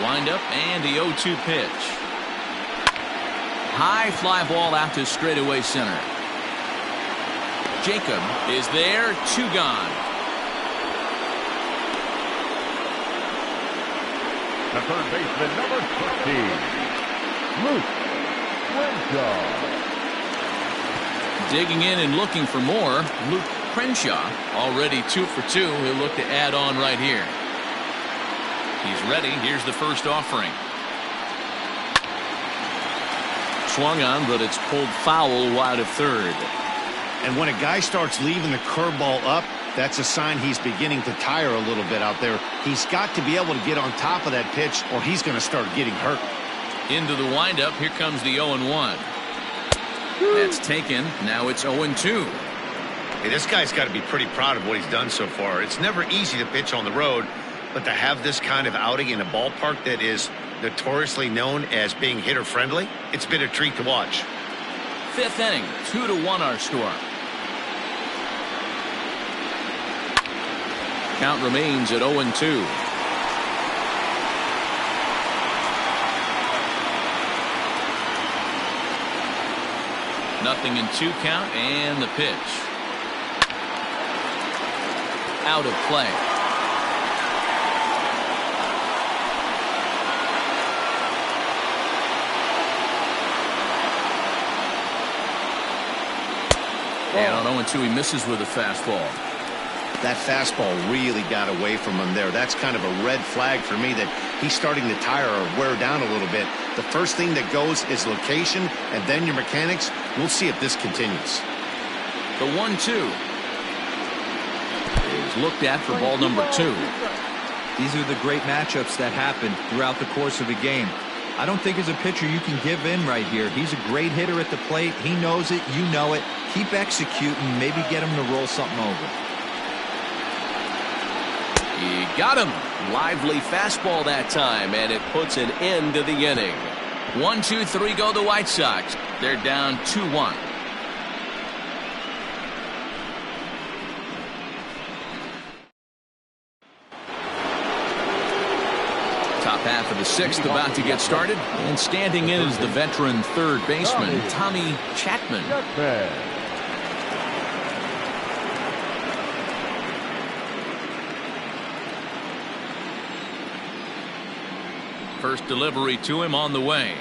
Windup and the 0-2 pitch. High fly ball out to straightaway center. Jacob is there, 2 gone. The third baseman, number 13, Luke Crenshaw. Digging in and looking for more, Luke Crenshaw, already 2 for 2. He'll look to add on right here. He's ready. Here's the first offering. Swung on, but it's pulled foul wide of third. And when a guy starts leaving the curveball up, that's a sign he's beginning to tire a little bit out there. He's got to be able to get on top of that pitch, or he's going to start getting hurt. Into the windup. Here comes the 0-1. That's taken. Now it's 0-2. Hey, this guy's got to be pretty proud of what he's done so far. It's never easy to pitch on the road, but to have this kind of outing in a ballpark that is notoriously known as being hitter-friendly, it's been a treat to watch. 5th inning, 2-1 our score. Count remains at 0-2. Nothing in 2 count, and the pitch. Out of play. And on 0-2, he misses with a fastball. That fastball really got away from him there. That's kind of a red flag for me that he's starting to tire or wear down a little bit. The first thing that goes is location, and then your mechanics. We'll see if this continues. The 1-2 is looked at for ball number 2. These are the great matchups that happen throughout the course of a game. I don't think as a pitcher you can give in right here. He's a great hitter at the plate. He knows it. You know it. Keep executing. Maybe get him to roll something over. He got him. Lively fastball that time, and it puts an end to the inning. 1-2-3 go the White Sox. They're down 2-1. Top half of the 6th about to get started, and standing in is the veteran third baseman, Tommy Chapman. First delivery to him on the way.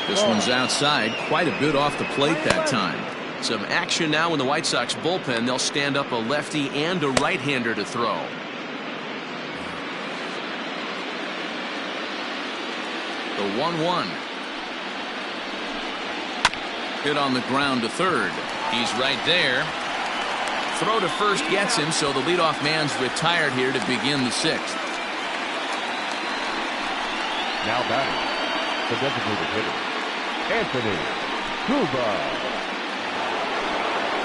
This one's outside, quite a bit off the plate that time. Some action now in the White Sox bullpen. They'll stand up a lefty and a right-hander to throw. The 1-1. Hit on the ground to third. He's right there. Throw to first gets him, so the leadoff man's retired here to begin the 6th. Now batting, the designated hitter, Anthony Cuba.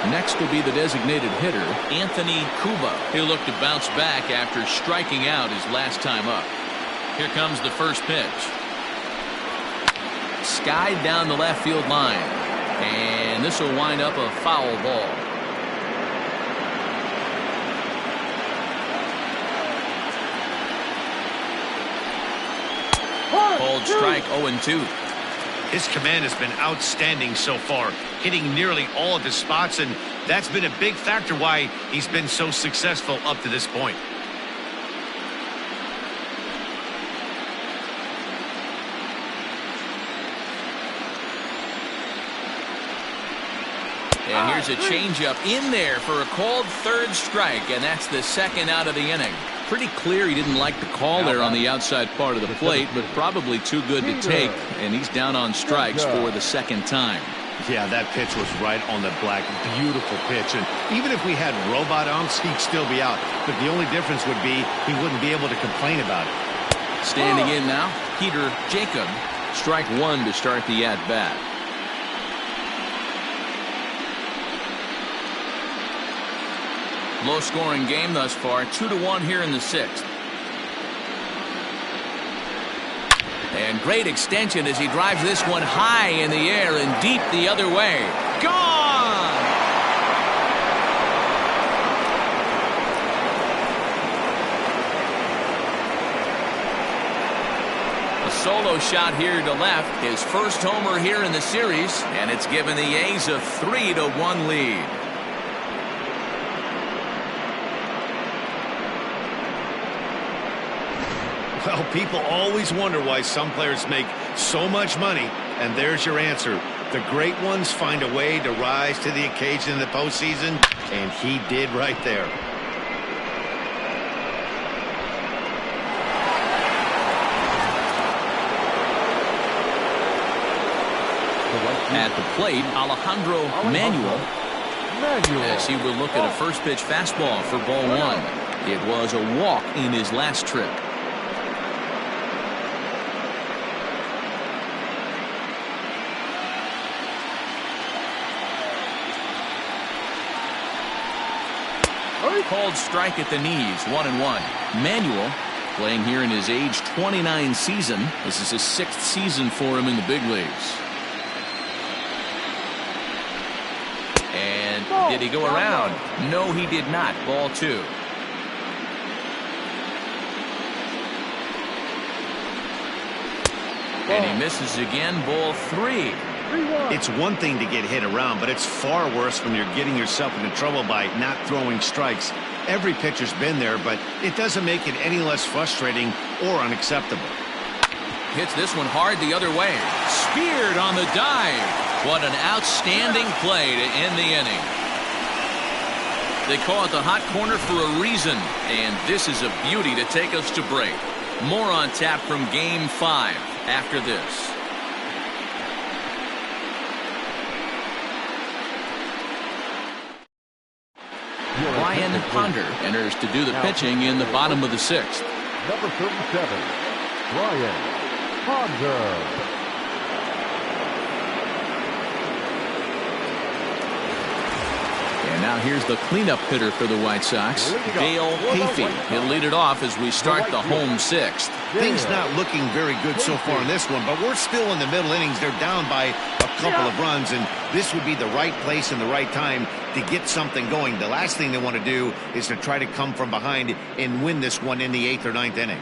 Next will be the designated hitter, Anthony Cuba. He'll look to bounce back after striking out his last time up. Here comes the first pitch. Skied down the left field line, and this will wind up a foul ball. Called strike 0-2. His command has been outstanding so far, hitting nearly all of his spots, and that's been a big factor why he's been so successful up to this point. And here's a changeup in there for a called third strike, and that's the second out of the inning. Pretty clear he didn't like the call there on the outside part of the plate, but probably too good to take, and he's down on strikes for the second time. Yeah, that pitch was right on the black. Beautiful pitch. And even if we had robot umps, he'd still be out. But the only difference would be he wouldn't be able to complain about it. Standing in now, Peter Jacob. Strike one to start the at-bat. Low-scoring game thus far, 2-1 here in the sixth. And great extension as he drives this one high in the air and deep the other way. Gone! A solo shot here to left. His first homer here in the series, and it's given the A's a 3-1 lead. Well, people always wonder why some players make so much money, and there's your answer. The great ones find a way to rise to the occasion in the postseason, and he did right there. At the plate, Alejandro Manuel. As he will look at a first pitch fastball for ball one. It was a walk in his last trip. Called strike at the knees, 1-1. Manuel playing here in his age 29 season. This is his sixth season for him in the big leagues. And did he go around? No, he did not. Ball two. And he misses again. Ball three. It's one thing to get hit around, but it's far worse when you're getting yourself into trouble by not throwing strikes. Every pitcher's been there, but it doesn't make it any less frustrating or unacceptable. Hits this one hard the other way. Speared on the dive. What an outstanding play to end the inning. They call it the hot corner for a reason, and this is a beauty to take us to break. More on tap from Game 5 after this. Ryan Ponder enters to do the pitching in the bottom of the sixth. Number 37, Ryan Ponder. And now here's the cleanup hitter for the White Sox, Dale Hafey. He'll lead it off as we start the home sixth. Things not looking very good so far in this one, but we're still in the middle innings. They're down by a couple of runs, and this would be the right place and the right time to get something going. The last thing they want to do is to try to come from behind and win this one in the 8th or 9th inning.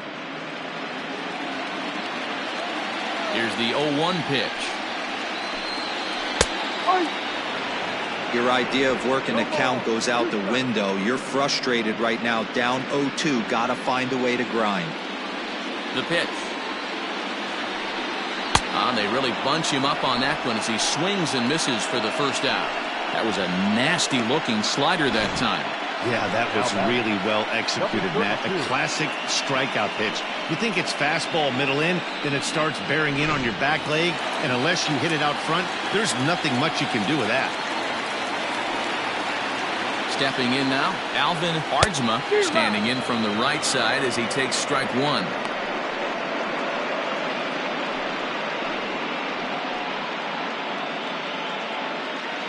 Here's the 0-1 pitch. Your idea of working the count goes out the window. You're frustrated right now, down 0-2. Got to find a way to grind. The pitch. They really bunch him up on that one as he swings and misses for the first out. That was a nasty looking slider that time. Yeah, that was really well executed, Matt. A classic strikeout pitch. You think it's fastball middle in, then it starts bearing in on your back leg, and unless you hit it out front, there's nothing much you can do with that. Stepping in now, Alvin Hardsma standing in from the right side as he takes strike one.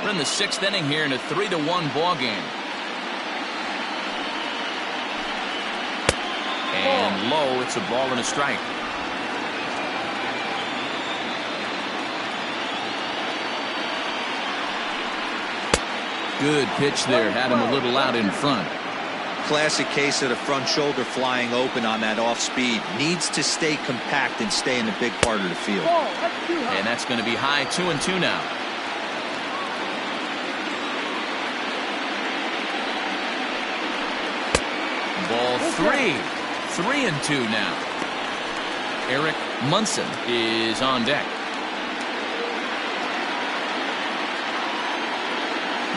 We're in the 6th inning here in a 3-1 ball game. And low, it's a ball and a strike. Good pitch there, had him a little out in front. Classic case of the front shoulder flying open on that off speed. Needs to stay compact and stay in the big part of the field. And that's going to be high, 2-2 now. Ball three. 3-2 now. Eric Munson is on deck.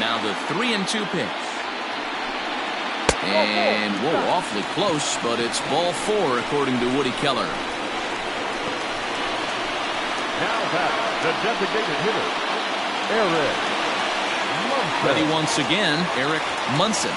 Now the 3-2 pitch. And, whoa, awfully close, but it's ball 4 according to Woody Keller. Now back, the designated hitter, Eric Munson. Ready once again, Eric Munson.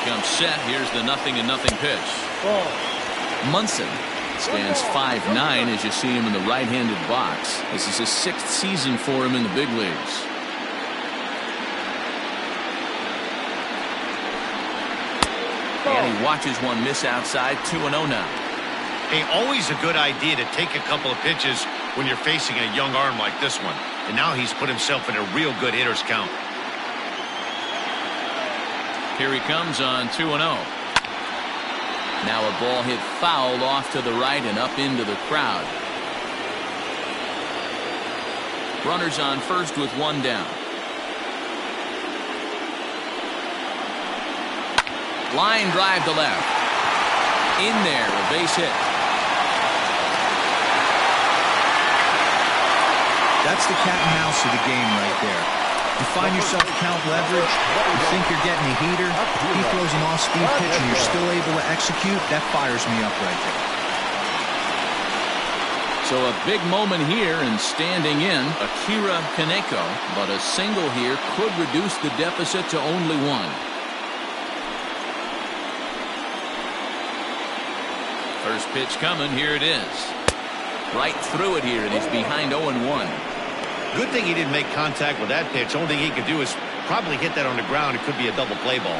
Comes set. Here's the 0-0 pitch. Munson stands 5'9" as you see him in the right-handed box. This is his 6th season for him in the big leagues. And he watches one miss outside. 2-0 now. Hey, always a good idea to take a couple of pitches when you're facing a young arm like this one. And now he's put himself in a real good hitter's count. Here he comes on 2-0. Now a ball hit foul off to the right and up into the crowd. Runners on first with one down. Line drive to left. In there, a base hit. That's the cat and mouse of the game right there. You find yourself count leverage, you think you're getting a heater, he throws an off-speed pitch and you're still able to execute, that fires me up right there. So a big moment here and standing in, Akira Kaneko, but a single here could reduce the deficit to only 1. First pitch coming, here it is. Right through it here, and he's behind 0-1. Good thing he didn't make contact with that pitch. Only thing he could do is probably hit that on the ground. It could be a double play ball.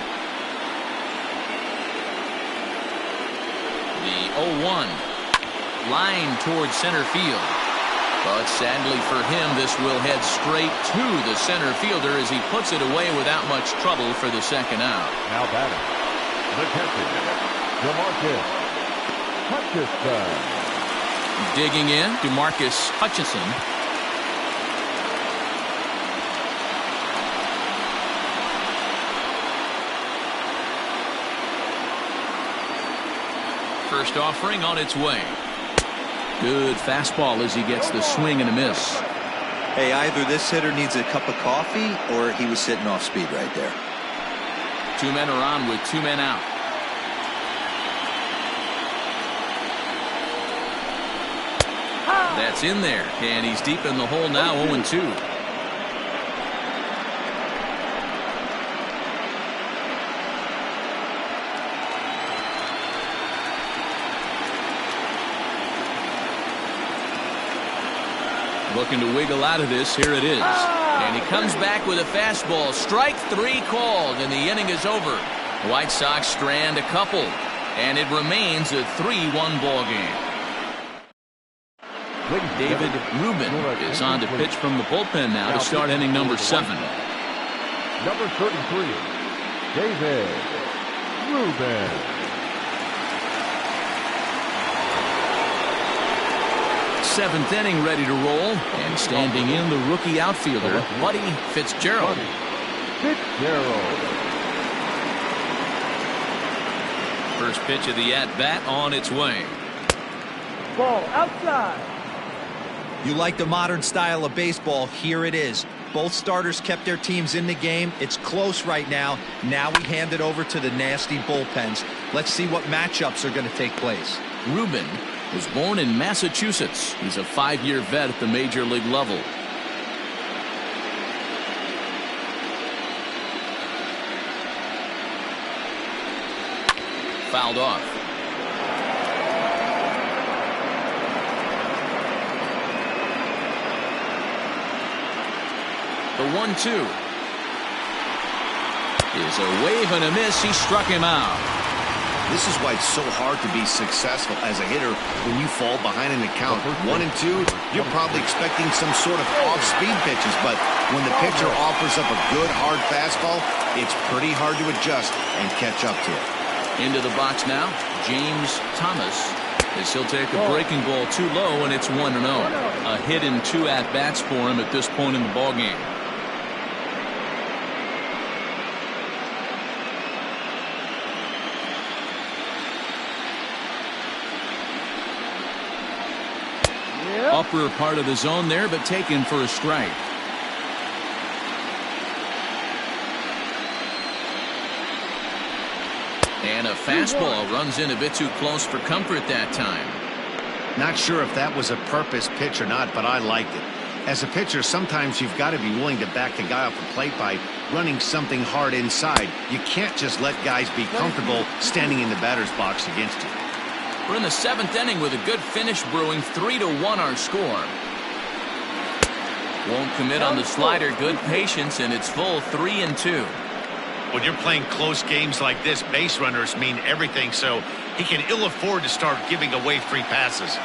The 0-1. Line towards center field. But sadly for him, this will head straight to the center fielder as he puts it away without much trouble for the second out. Now batting, the catcher, DeMarcus Hutchinson. Digging in, DeMarcus Hutchinson. First offering on its way. Good fastball as he gets the swing and a miss. Hey, either this hitter needs a cup of coffee or he was sitting off speed right there. 2 men are on with 2 men out. That's in there, and he's deep in the hole now. 0-2. Looking to wiggle out of this. Here it is. And he comes back with a fastball. Strike 3 called, and the inning is over. White Sox strand a couple, and it remains a 3-1 ball game. David Rubin is on to pitch from the bullpen now to start inning number 7. Number 33, David Rubin. Seventh inning ready to roll, and standing in the rookie outfielder, Buddy Fitzgerald. First pitch of the at-bat on its way. Ball outside. You like the modern style of baseball, here it is. Both starters kept their teams in the game. It's close right now. Now we hand it over to the nasty bullpens. Let's see what matchups are going to take place. Rubin was born in Massachusetts. He's a 5-year vet at the major league level. Fouled off. The 1-2 is a wave and a miss. He struck him out. This is why it's so hard to be successful as a hitter when you fall behind in the count. 1 and 2, you're probably expecting some sort of off-speed pitches, but when the pitcher offers up a good hard fastball, it's pretty hard to adjust and catch up to it. Into the box now, James Thomas. as he'll take a breaking ball too low, and it's 1-0. A hit in 2 at-bats for him at this point in the ballgame. Upper part of the zone there, but taken for a strike. And a fastball runs in a bit too close for comfort that time. Not sure if that was a purpose pitch or not, but I liked it. As a pitcher, sometimes you've got to be willing to back the guy off the plate by running something hard inside. You can't just let guys be comfortable standing in the batter's box against you. We're in the 7th inning with a good finish brewing. 3-1 our score. Won't commit on the slider. Good patience, and it's full 3-2. When you're playing close games like this, base runners mean everything, so he can ill afford to start giving away free passes.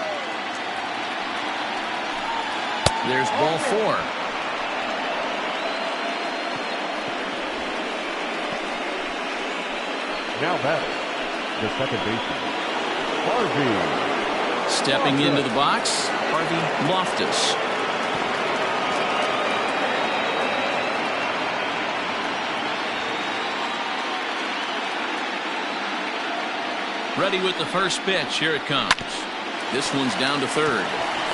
There's ball 4. Now batting, the second baseman, Harvey. Stepping into the box, Harvey Loftus. Ready with the first pitch. Here it comes. This one's down to third.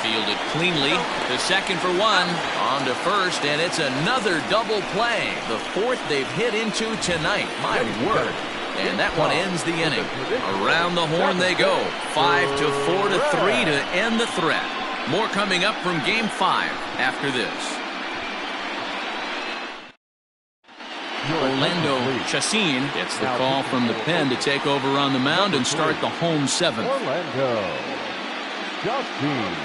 Fielded cleanly. The second for 1. On to first, and it's another double play. The 4th they've hit into tonight. My word. And that one ends the inning. Around the horn they go. 5-4 to 3 to end the threat. More coming up from Game 5 after this. Orlando Chacin gets the call from the pen to take over on the mound and start the home 7th. Orlando Chacin.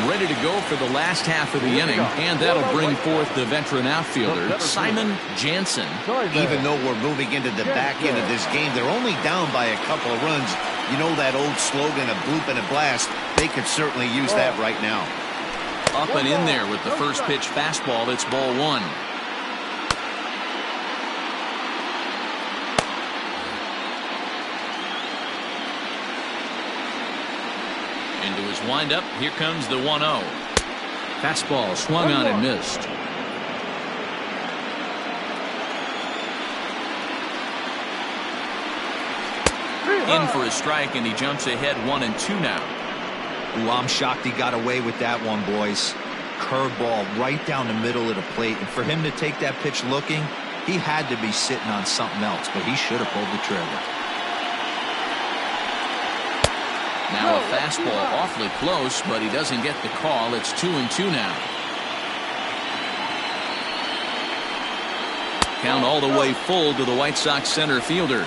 Ready to go for the last half of the inning, and that'll bring forth the veteran outfielder, Simon Jansen. Even though we're moving into the back end of this game, they're only down by a couple of runs. You know that old slogan, a bloop and a blast? They could certainly use that right now. Up and in there with the first pitch fastball. It's ball 1. Into his windup. Here comes the 1-0. Fastball swung on and missed. In for a strike, and he jumps ahead 1-2 now. Ooh, I'm shocked he got away with that one, boys. Curveball right down the middle of the plate, and for him to take that pitch looking, he had to be sitting on something else, but he should have pulled the trigger. Now a fastball awfully close, but he doesn't get the call. It's 2-2 now. Count all the way full to the White Sox center fielder.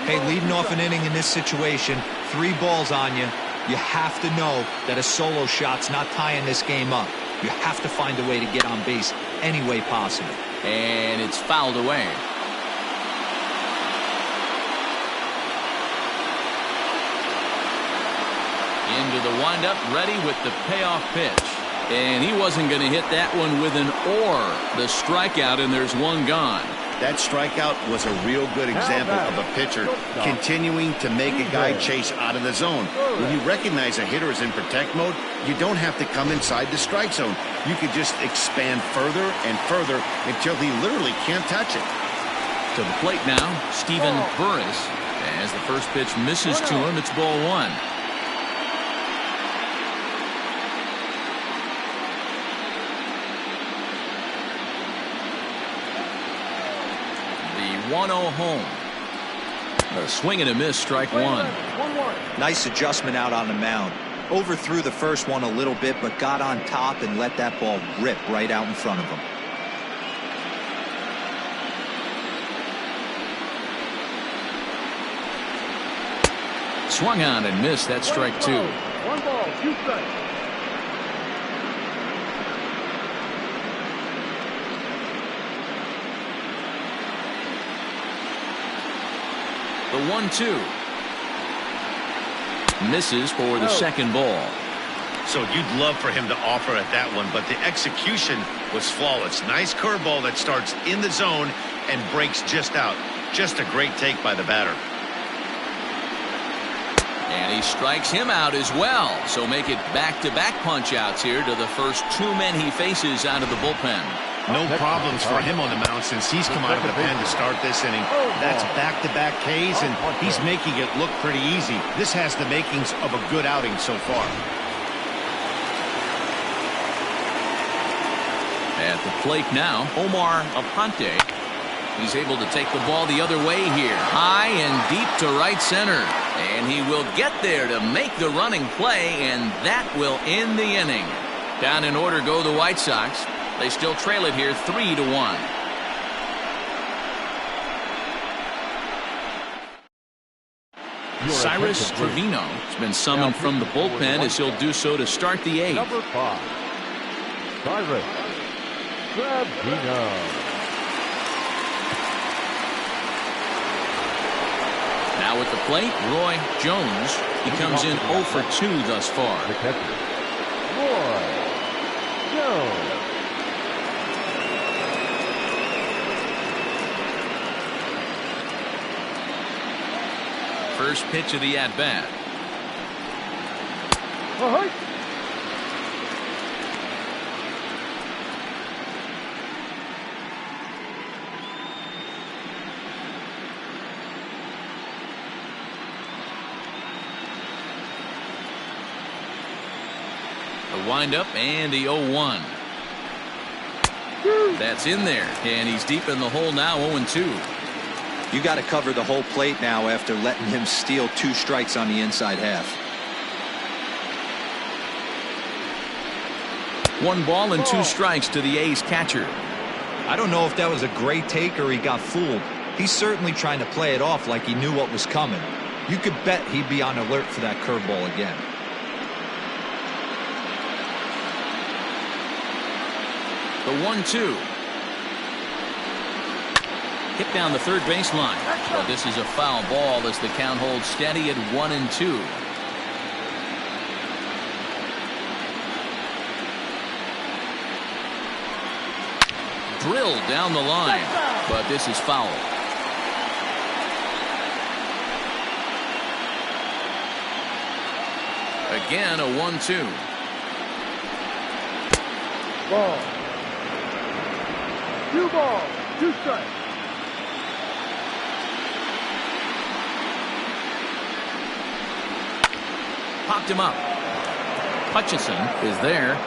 Hey, leading off an inning in this situation, 3 balls on you. You have to know that a solo shot's not tying this game up. You have to find a way to get on base any way possible. And it's fouled away. Into the windup, ready with the payoff pitch. And he wasn't going to hit that one with an or. The strikeout, and there's one gone. That strikeout was a real good example of a pitcher continuing to make a guy chase out of the zone. When you recognize a hitter is in protect mode, you don't have to come inside the strike zone. You could just expand further and further until he literally can't touch it. To the plate now, Stephen Burris. As the first pitch misses to him, it's ball 1. The 1-0 home. A swing and a miss, strike 1. Nice adjustment out on the mound. Overthrew the first one a little bit, but got on top and let that ball rip right out in front of him. Swung on and missed. That's strike 2. 1 ball, 2 strikes. The 1-2. Misses for the second ball. So you'd love for him to offer at that one, but the execution was flawless. Nice curveball that starts in the zone and breaks just out. Just a great take by the batter. And he strikes him out as well. So make it back-to-back punch-outs here to the first two men he faces out of the bullpen. No problems for him on the mound since he's come out of the pen to start this inning. That's back-to-back Ks, and he's making it look pretty easy. This has the makings of a good outing so far. At the plate now, Omar Aponte. He's able to take the ball the other way here. High and deep to right center. And he will get there to make the running play, and that will end the inning. Down in order go the White Sox. They still trail it here 3-1. Cyrus Trevino has been summoned from the bullpen as he'll do so to start the eighth. Number 5, Cyrus Trevino. Now at the plate, Roy Jones. He comes in 0 for 2 thus far. The catcher, Roy Jones. First pitch of the at-bat. The windup and the 0-1. That's in there, and he's deep in the hole now, 0-2. You got to cover the whole plate now after letting him steal 2 strikes on the inside half. 1 ball and 2 strikes to the A's catcher. I don't know if that was a great take or he got fooled. He's certainly trying to play it off like he knew what was coming. You could bet he'd be on alert for that curveball again. The 1-2. Hit down the third baseline. But this is a foul ball as the count holds steady at 1-2. Drilled down the line, but this is foul. Again, a 1-2. Ball. 2 balls, 2 strikes. Popped him up. Hutchison is there.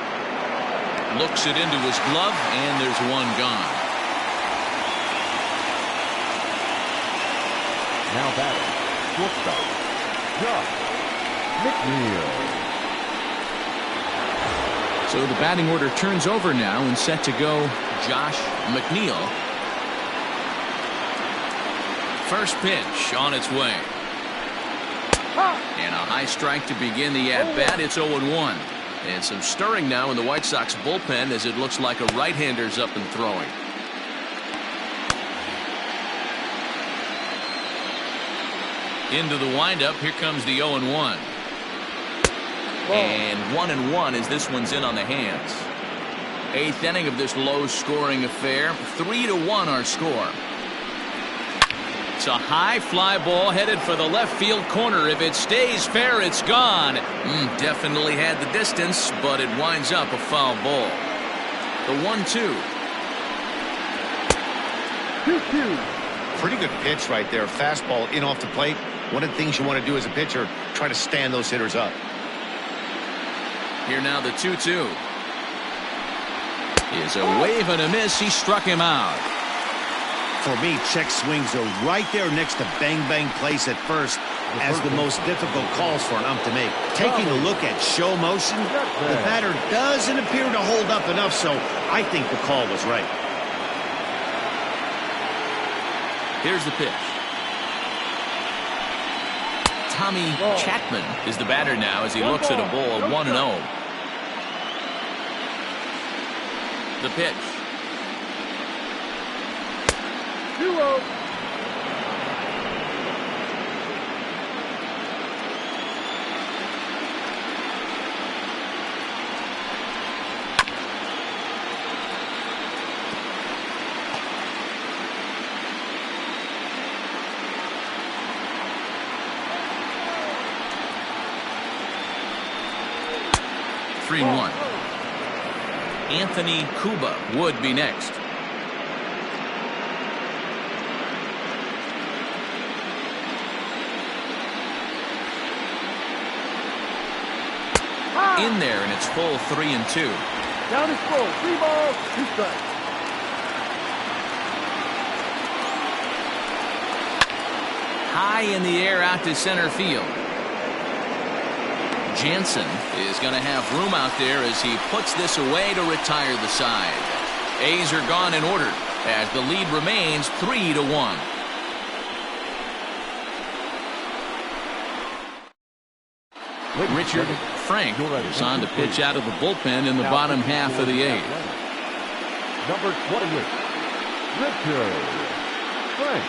Looks it into his glove, and there's 1 gone. Now batting, shortstop, Josh McNeil. So the batting order turns over now and set to go Josh McNeil. First pitch on its way. And a high strike to begin the at-bat. It's 0-1. And some stirring now in the White Sox bullpen as it looks like a right-hander's up and throwing. Into the windup. Here comes the 0-1. And 1-1 as this one's in on the hands. 8th inning of this low-scoring affair. 3-1 our score. It's a high fly ball headed for the left field corner. If it stays fair, it's gone. Definitely had the distance, but it winds up a foul ball. The 1-2. 2-2. Pretty good pitch right there. Fastball in off the plate. One of the things you want to do as a pitcher, try to stand those hitters up. Here now the 2-2. Is a wave and a miss. He struck him out. For me, check swings are right there next to bang-bang plays at first as the most difficult calls for an ump to make. Taking a look at show motion, the batter doesn't appear to hold up enough, so I think the call was right. Here's the pitch. Tommy Chapman is the batter now as he looks at a ball 1-0. The pitch. 2-0. 3-1. Anthony Cuba would be next. In there, and it's full 3-2. Down is full. 3 balls, 2 strikes. High in the air out to center field. Jansen is going to have room out there as he puts this away to retire the side. A's are gone in order as the lead remains 3-1. Richard Frank is on to pitch out of the bullpen in the bottom half of the 8th. Number 28, Richard Frank.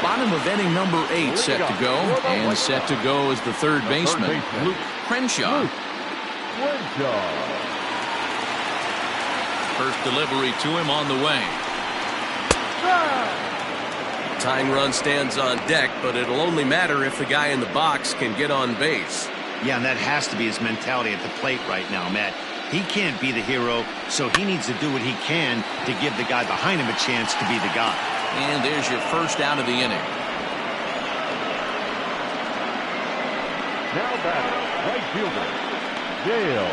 Bottom of inning number 8 set to go, and set to go is the third baseman, Luke Crenshaw. First delivery to him on the way. Tying run stands on deck, but it'll only matter if the guy in the box can get on base. Yeah, and that has to be his mentality at the plate right now, Matt. He can't be the hero, so he needs to do what he can to give the guy behind him a chance to be the guy. And there's your first out of the inning. Now batter, right fielder, Dale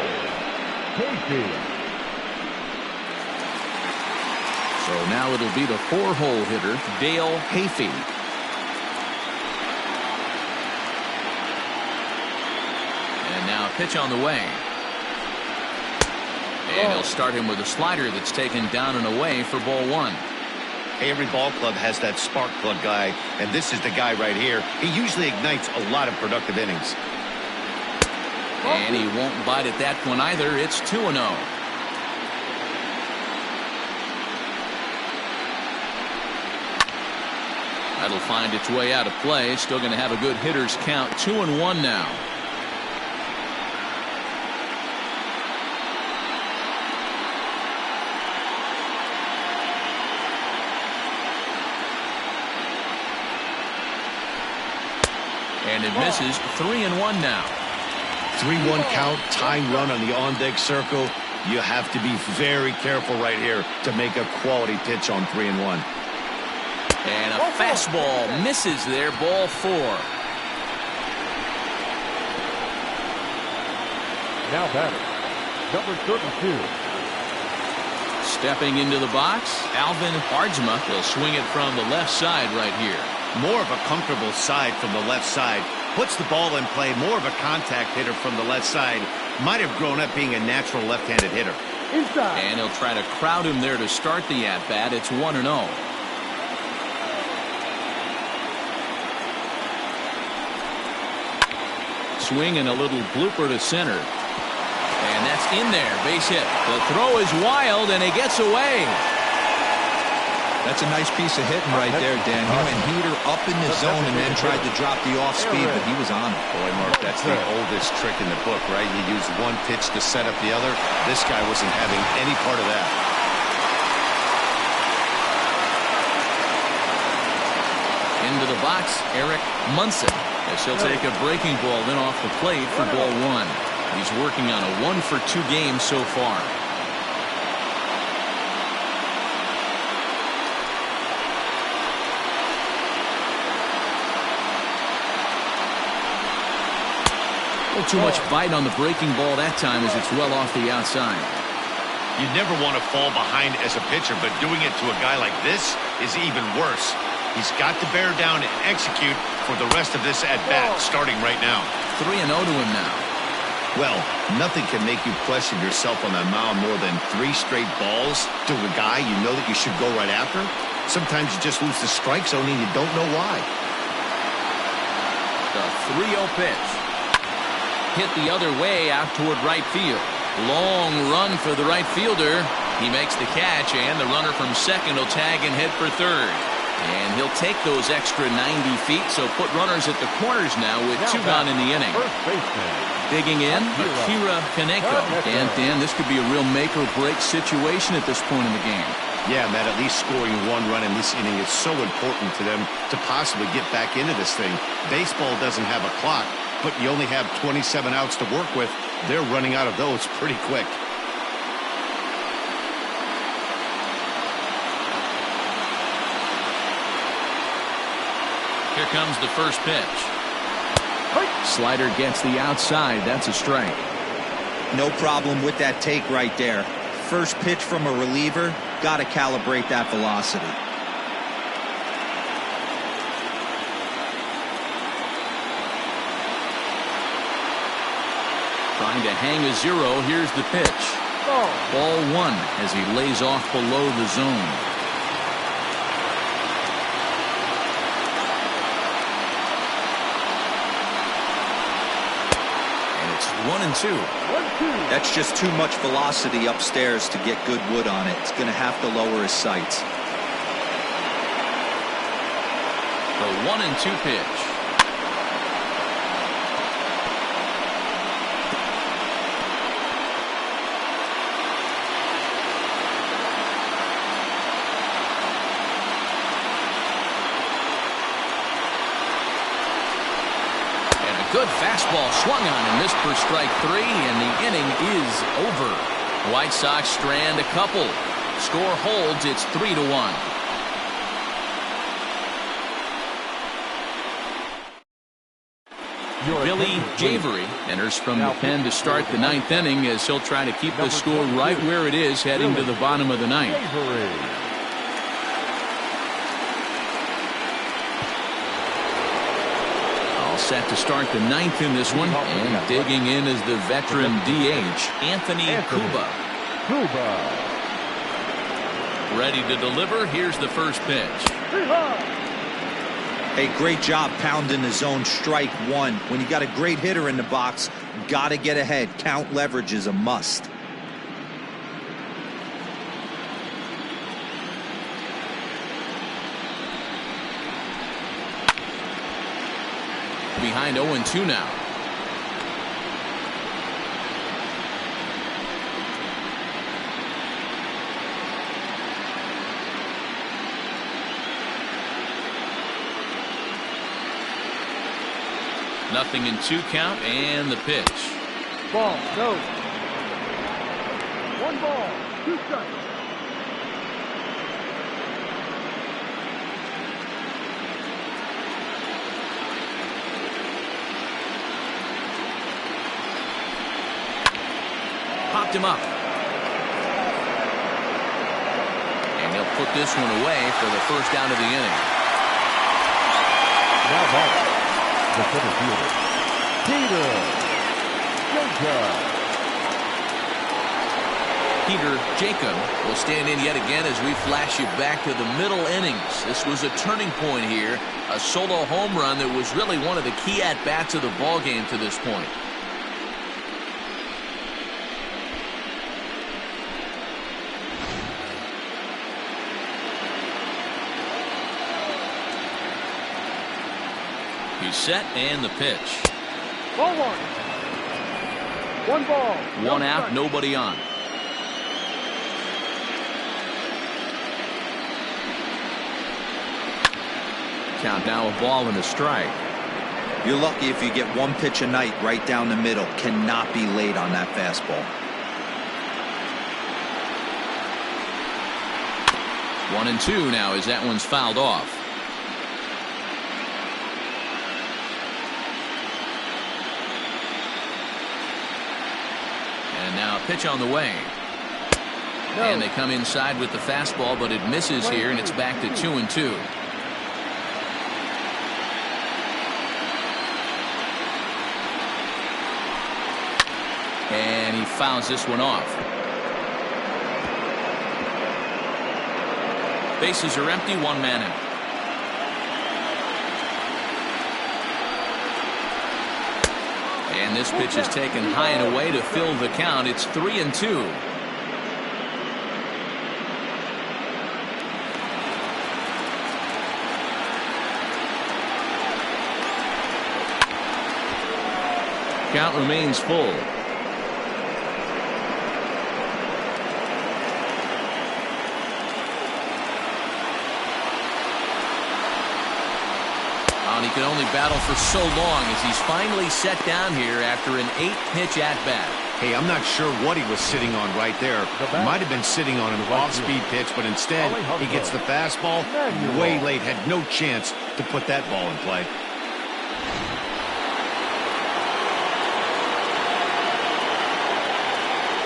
Casey. So now it'll be the 4-hole hitter, Dale Hayfie. And now a pitch on the way. And he'll start him with a slider that's taken down and away for ball 1. Hey, every ball club has that spark plug guy, and this is the guy right here. He usually ignites a lot of productive innings. And he won't bite at that one either. It's 2-0. That'll find its way out of play. Still going to have a good hitter's count. 2-1 now. And it misses. 3-1 now. 3-1 count, tying run on the on-deck circle. You have to be very careful right here to make a quality pitch on 3-1. And a fastball misses there, ball 4. Now batter, number 32. Stepping into the box, Alvin Hardsma will swing it from the left side right here. More of a comfortable side from the left side. Puts the ball in play. More of a contact hitter from the left side. Might have grown up being a natural left-handed hitter. Inside. And he'll try to crowd him there to start the at-bat. It's 1-0. Swing and a little blooper to center. And that's in there. Base hit. The throw is wild, and he gets away. That's a nice piece of hitting right there, Dan. He went heater up in the zone and then tried to drop the off speed, but he was on it. Boy, Mark, that's the oldest trick in the book, right? You use one pitch to set up the other. This guy wasn't having any part of that. Into the box, Eric Munson, as he'll take a breaking ball then off the plate for ball 1. He's working on a 1-for-2 game so far. Too much bite on the breaking ball that time as it's well off the outside. You never want to fall behind as a pitcher, but doing it to a guy like this is even worse. He's got to bear down and execute for the rest of this at-bat, starting right now. 3-0 to him now. Well, nothing can make you question yourself on that mound more than 3 straight balls to a guy you know that you should go right after. Sometimes you just lose the strike zone and you don't know why. The 3-0 pitch. Hit the other way out toward right field. Long run for the right fielder. He makes the catch, and the runner from second will tag and head for third. And he'll take those extra 90 feet, so put runners at the corners now with 2 gone in the inning. Digging in, Akira Kaneko. And Dan, this could be a real make-or-break situation at this point in the game. Yeah, Matt, at least scoring one run in this inning is so important to them to possibly get back into this thing. Baseball doesn't have a clock, but you only have 27 outs to work with. They're running out of those pretty quick. Here comes the first pitch. Slider gets the outside. That's a strike. No problem with that take right there. First pitch from a reliever, got to calibrate that velocity. Trying to hang a zero. Here's the pitch. Ball one as he lays off below the zone. And it's 1-2. That's just too much velocity upstairs to get good wood on it. It's going to have to lower his sights. The 1-2 pitch. Good fastball swung on and missed for strike 3, and the inning is over. White Sox strand a couple. Score holds. It's 3-1. Billy Javery enters from the pen to start the 9th inning as he'll try to keep the score right where it is heading to the bottom of the 9th. Set to start the 9th in this one, and digging in is the veteran DH, Anthony Cuba. Ready to deliver. Here's the first pitch. Hey, great job pounding the zone. Strike one. When you got a great hitter in the box, got to get ahead. Count leverage is a must. Behind 0-2 now. Nothing in 2 count, and the pitch. Ball, no. 1 ball, 2 strikes. Popped him up. And he'll put this one away for the first out of the inning. Now ball. The center fielder, Peter Jacob will stand in yet again as we flash you back to the middle innings. This was a turning point here. A solo home run that was really one of the key at-bats of the ballgame to this point. He's set, and the pitch. Ball 1. 1 ball. 1 out, nobody on. Count now a ball and a strike. You're lucky if you get 1 pitch a night right down the middle. Cannot be late on that fastball. 1-2 now as that one's fouled off. And now a pitch on the way. No. And they come inside with the fastball, but it misses here, and it's back to 2-2. And he fouls this one off. Bases are empty, 1 man out. And this pitch is taken high and away to fill the count. It's 3-2. Count remains full. he can only battle for so long as he's finally set down here after an 8-pitch at-bat. Hey, I'm not sure what he was sitting on right there. He might have been sitting on an off-speed pitch, but instead he gets the fastball way late. Had no chance to put that ball in play.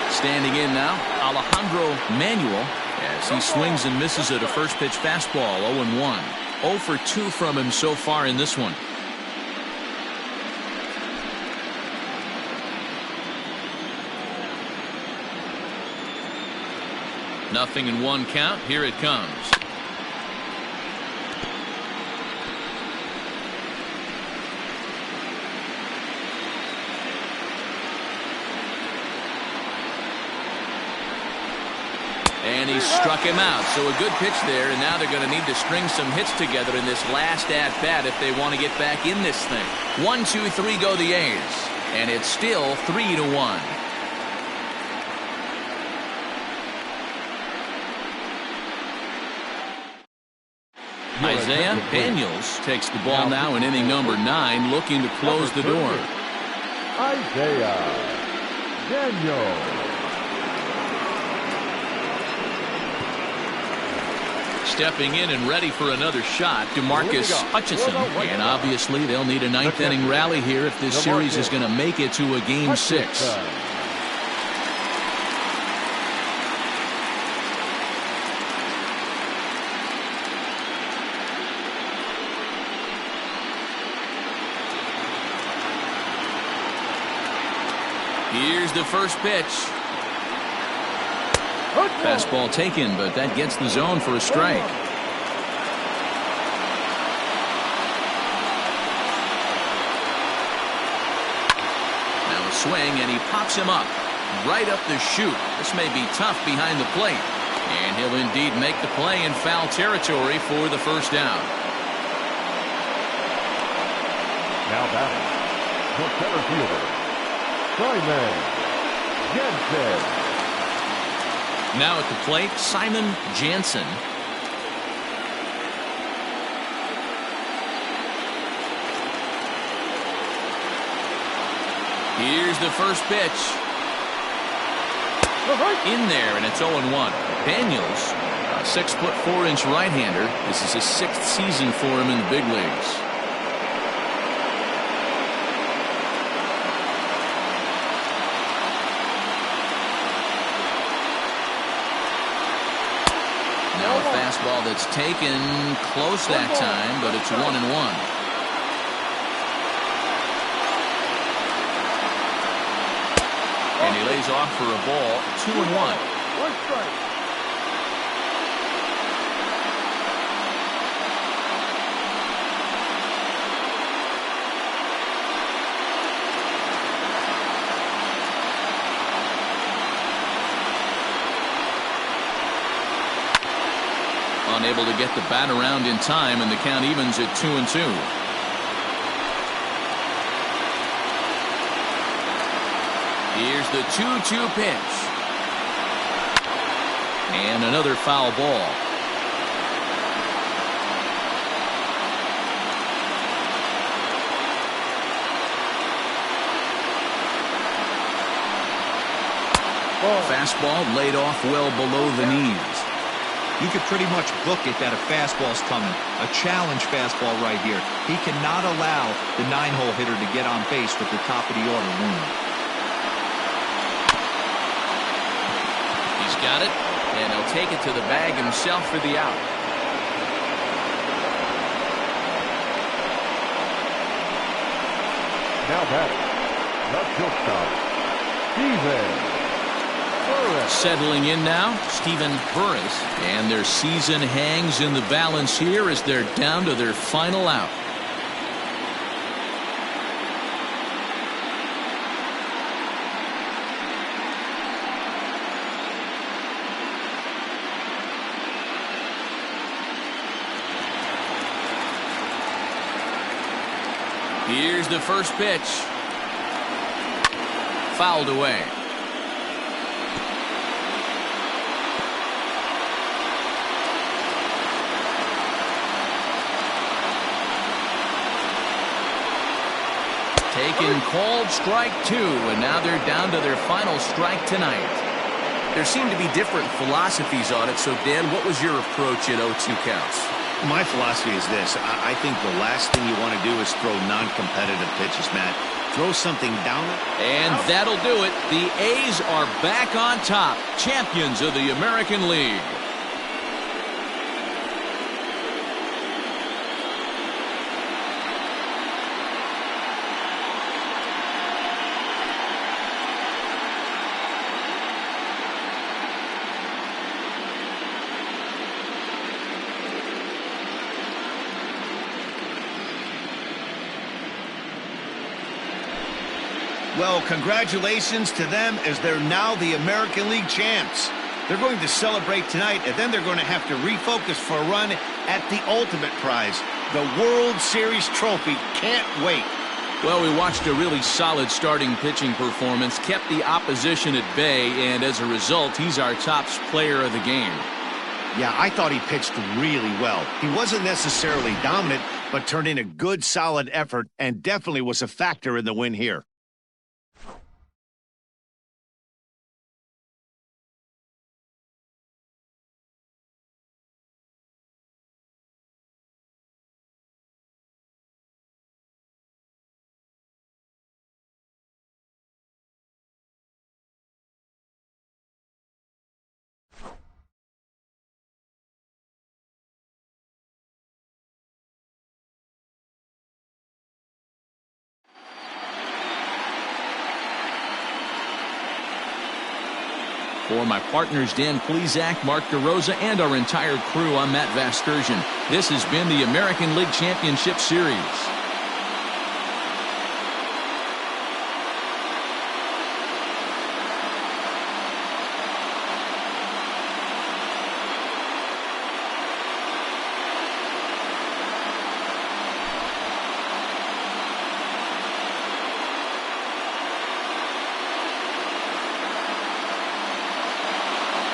Standing in now, Alejandro Manuel, as he swings and misses at a first-pitch fastball, 0-1. 0 for 2 from him so far in this one. Nothing in 1 count. Here it comes. And he struck him out. So a good pitch there, and now they're going to need to string some hits together in this last at-bat if they want to get back in this thing. 1, 2, 3 go the A's. And it's still 3-1. Isaiah Daniels takes the ball now in inning number 9, looking to close the door. Isaiah Daniels. Stepping in and ready for another shot, DeMarcus Hutchinson. And obviously they'll need a 9th inning rally here if this series is going to make it to a Game 6. Here's the first pitch. Fastball taken, but that gets the zone for a strike. Now a swing, and he pops him up. Right up the chute. This may be tough behind the plate. And he'll indeed make the play in foul territory for the first down. Now batting, the center fielder, Simon Jansen. Now at the plate, Simon Jansen. Here's the first pitch. In there, and it's 0-1. Daniels, a 6'4" right-hander. This is his 6th season for him in the big leagues. Now a fastball that's taken close that time, but it's 1-1. And he lays off for a ball, 2-1. Unable to get the bat around in time, and the count evens at 2-2. Here's the 2-2 pitch. And another foul ball. Fastball laid off well below the knees. You could pretty much book it that a fastball's coming. A challenge fastball right here. He cannot allow the 9-hole hitter to get on base with the top of the order looming. He's got it, and he'll take it to the bag himself for the out. Now batting, the shortstop, Steven. Settling in now, Stephen Burris, and their season hangs in the balance here as they're down to their final out. Here's the first pitch. Fouled away. taken, called strike 2, and now they're down to their final strike tonight. There seem to be different philosophies on it, so Dan, what was your approach at 0-2 counts? My philosophy is this. I think the last thing you want to do is throw non-competitive pitches, Matt. Throw something down. And that'll do it. The A's are back on top, champions of the American League. Well, congratulations to them as they're now the American League champs. They're going to celebrate tonight, and then they're going to have to refocus for a run at the ultimate prize, the World Series trophy. Can't wait. Well, we watched a really solid starting pitching performance, kept the opposition at bay, and as a result, he's our top player of the game. Yeah, I thought he pitched really well. He wasn't necessarily dominant, but turned in a good, solid effort and definitely was a factor in the win here. For my partners, Dan Plesac, Mark DeRosa, and our entire crew, I'm Matt Vasgersian. This has been the American League Championship Series.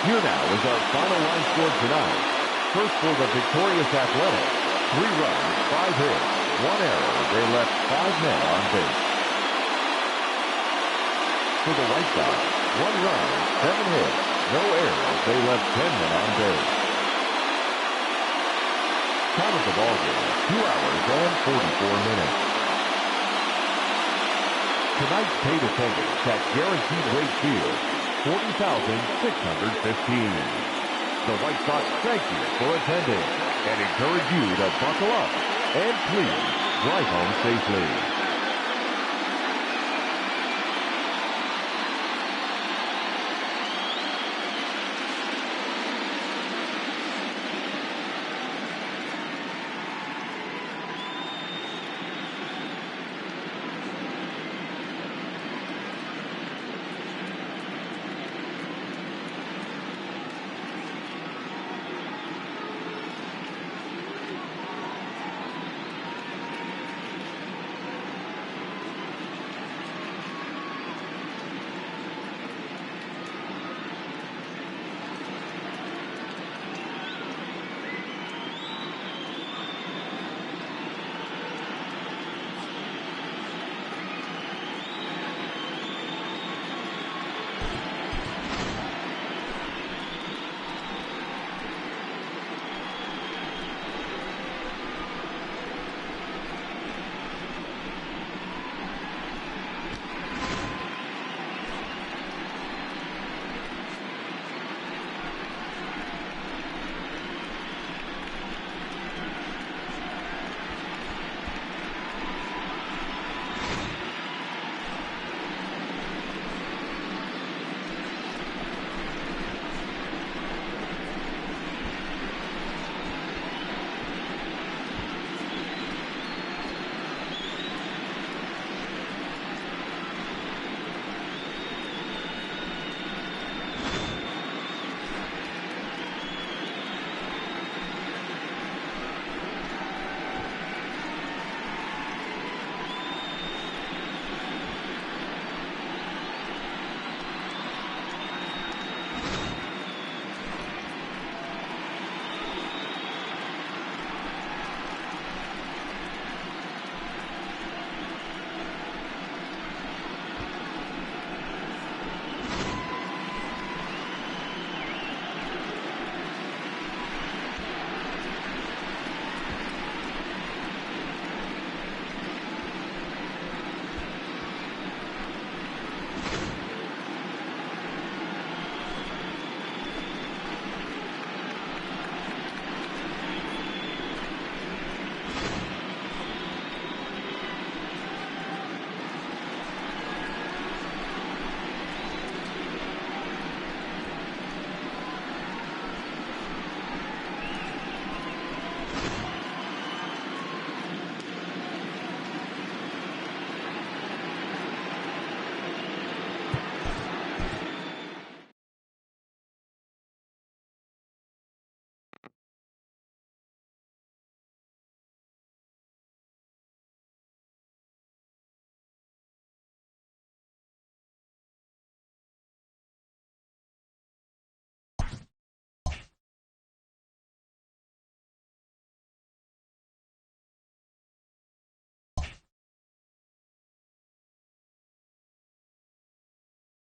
Here now is our final line score tonight. First for the victorious Athletics, 3 runs, 5 hits, 1 error. They left 5 men on base. For the White Sox, 1 run, 7 hits, no errors. They left 10 men on base. Time of the ballgame, 2 hours and 44 minutes. Tonight's paid attendance at Guaranteed Rate Field, 40,615. The White Sox thank you for attending and encourage you to buckle up and please drive home safely.